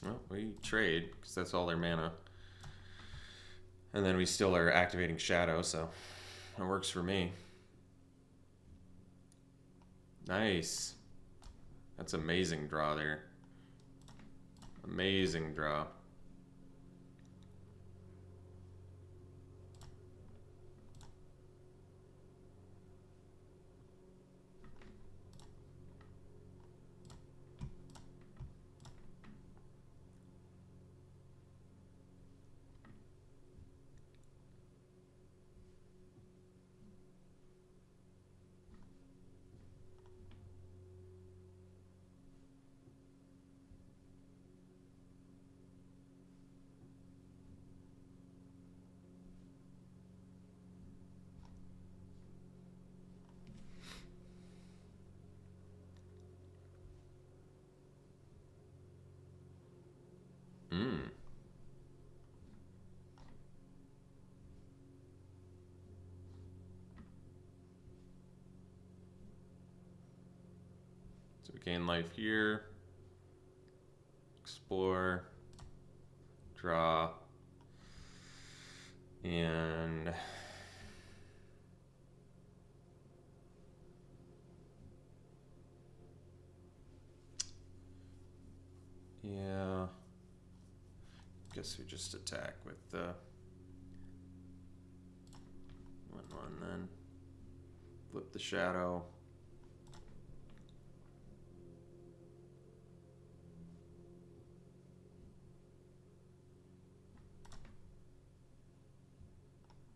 Well, we trade, because that's all their mana. And then we still are activating Shadow, so it works for me. Nice. That's amazing draw there. Amazing draw. So we gain life here. Explore. Draw. And yeah, guess we just attack with the 1/1 then. Flip the Shadow.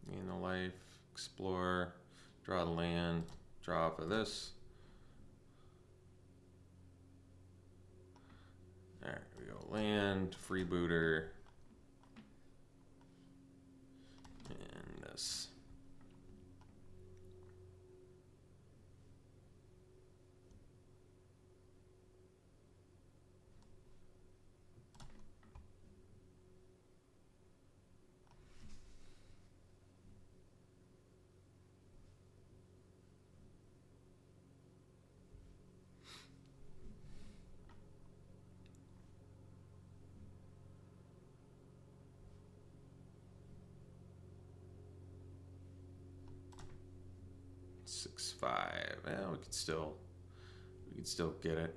Gain the life, explore, draw the land, draw off of this. Alright, we go land, freebooter, and this. Six, 5. Well, we could still get it.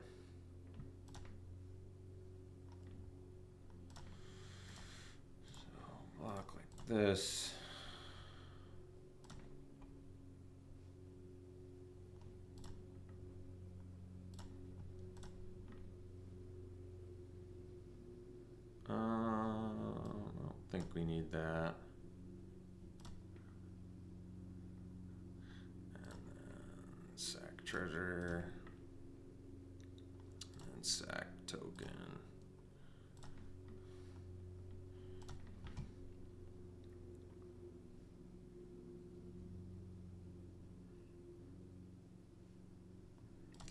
So block like this. I don't think we need that. Sack treasure and sack token.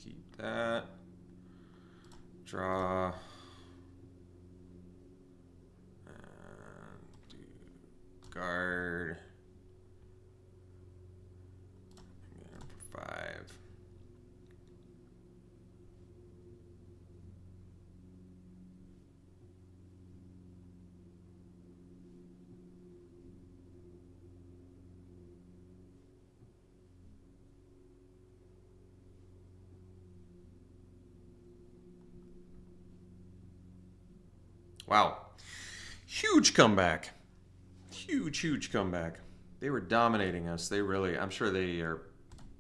Keep that. Draw. And do guard. Again for 5. Wow. Huge comeback. Huge comeback. They were dominating us. They really, I'm sure they are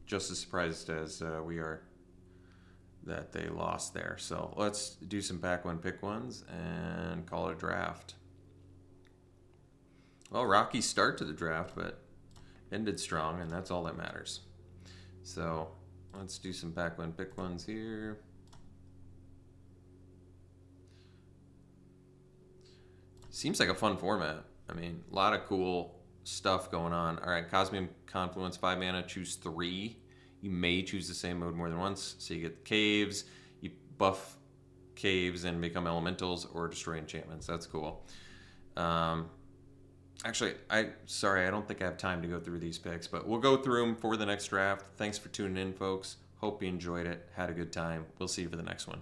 just as surprised as we are that they lost there. So let's do some pack one, pick ones and call it a draft. Well, rocky start to the draft, but ended strong, and that's all that matters. So let's do some pack one, pick ones here. Seems like a fun format. I mean, a lot of cool stuff going on. All right, Cosmic Confluence, 5 mana, choose 3. You may choose the same mode more than once. So you get caves, you buff caves and become elementals, or destroy enchantments. That's cool. Actually, I don't think I have time to go through these picks, but we'll go through them for the next draft. Thanks for tuning in, folks. Hope you enjoyed it. Had a good time. We'll see you for the next one.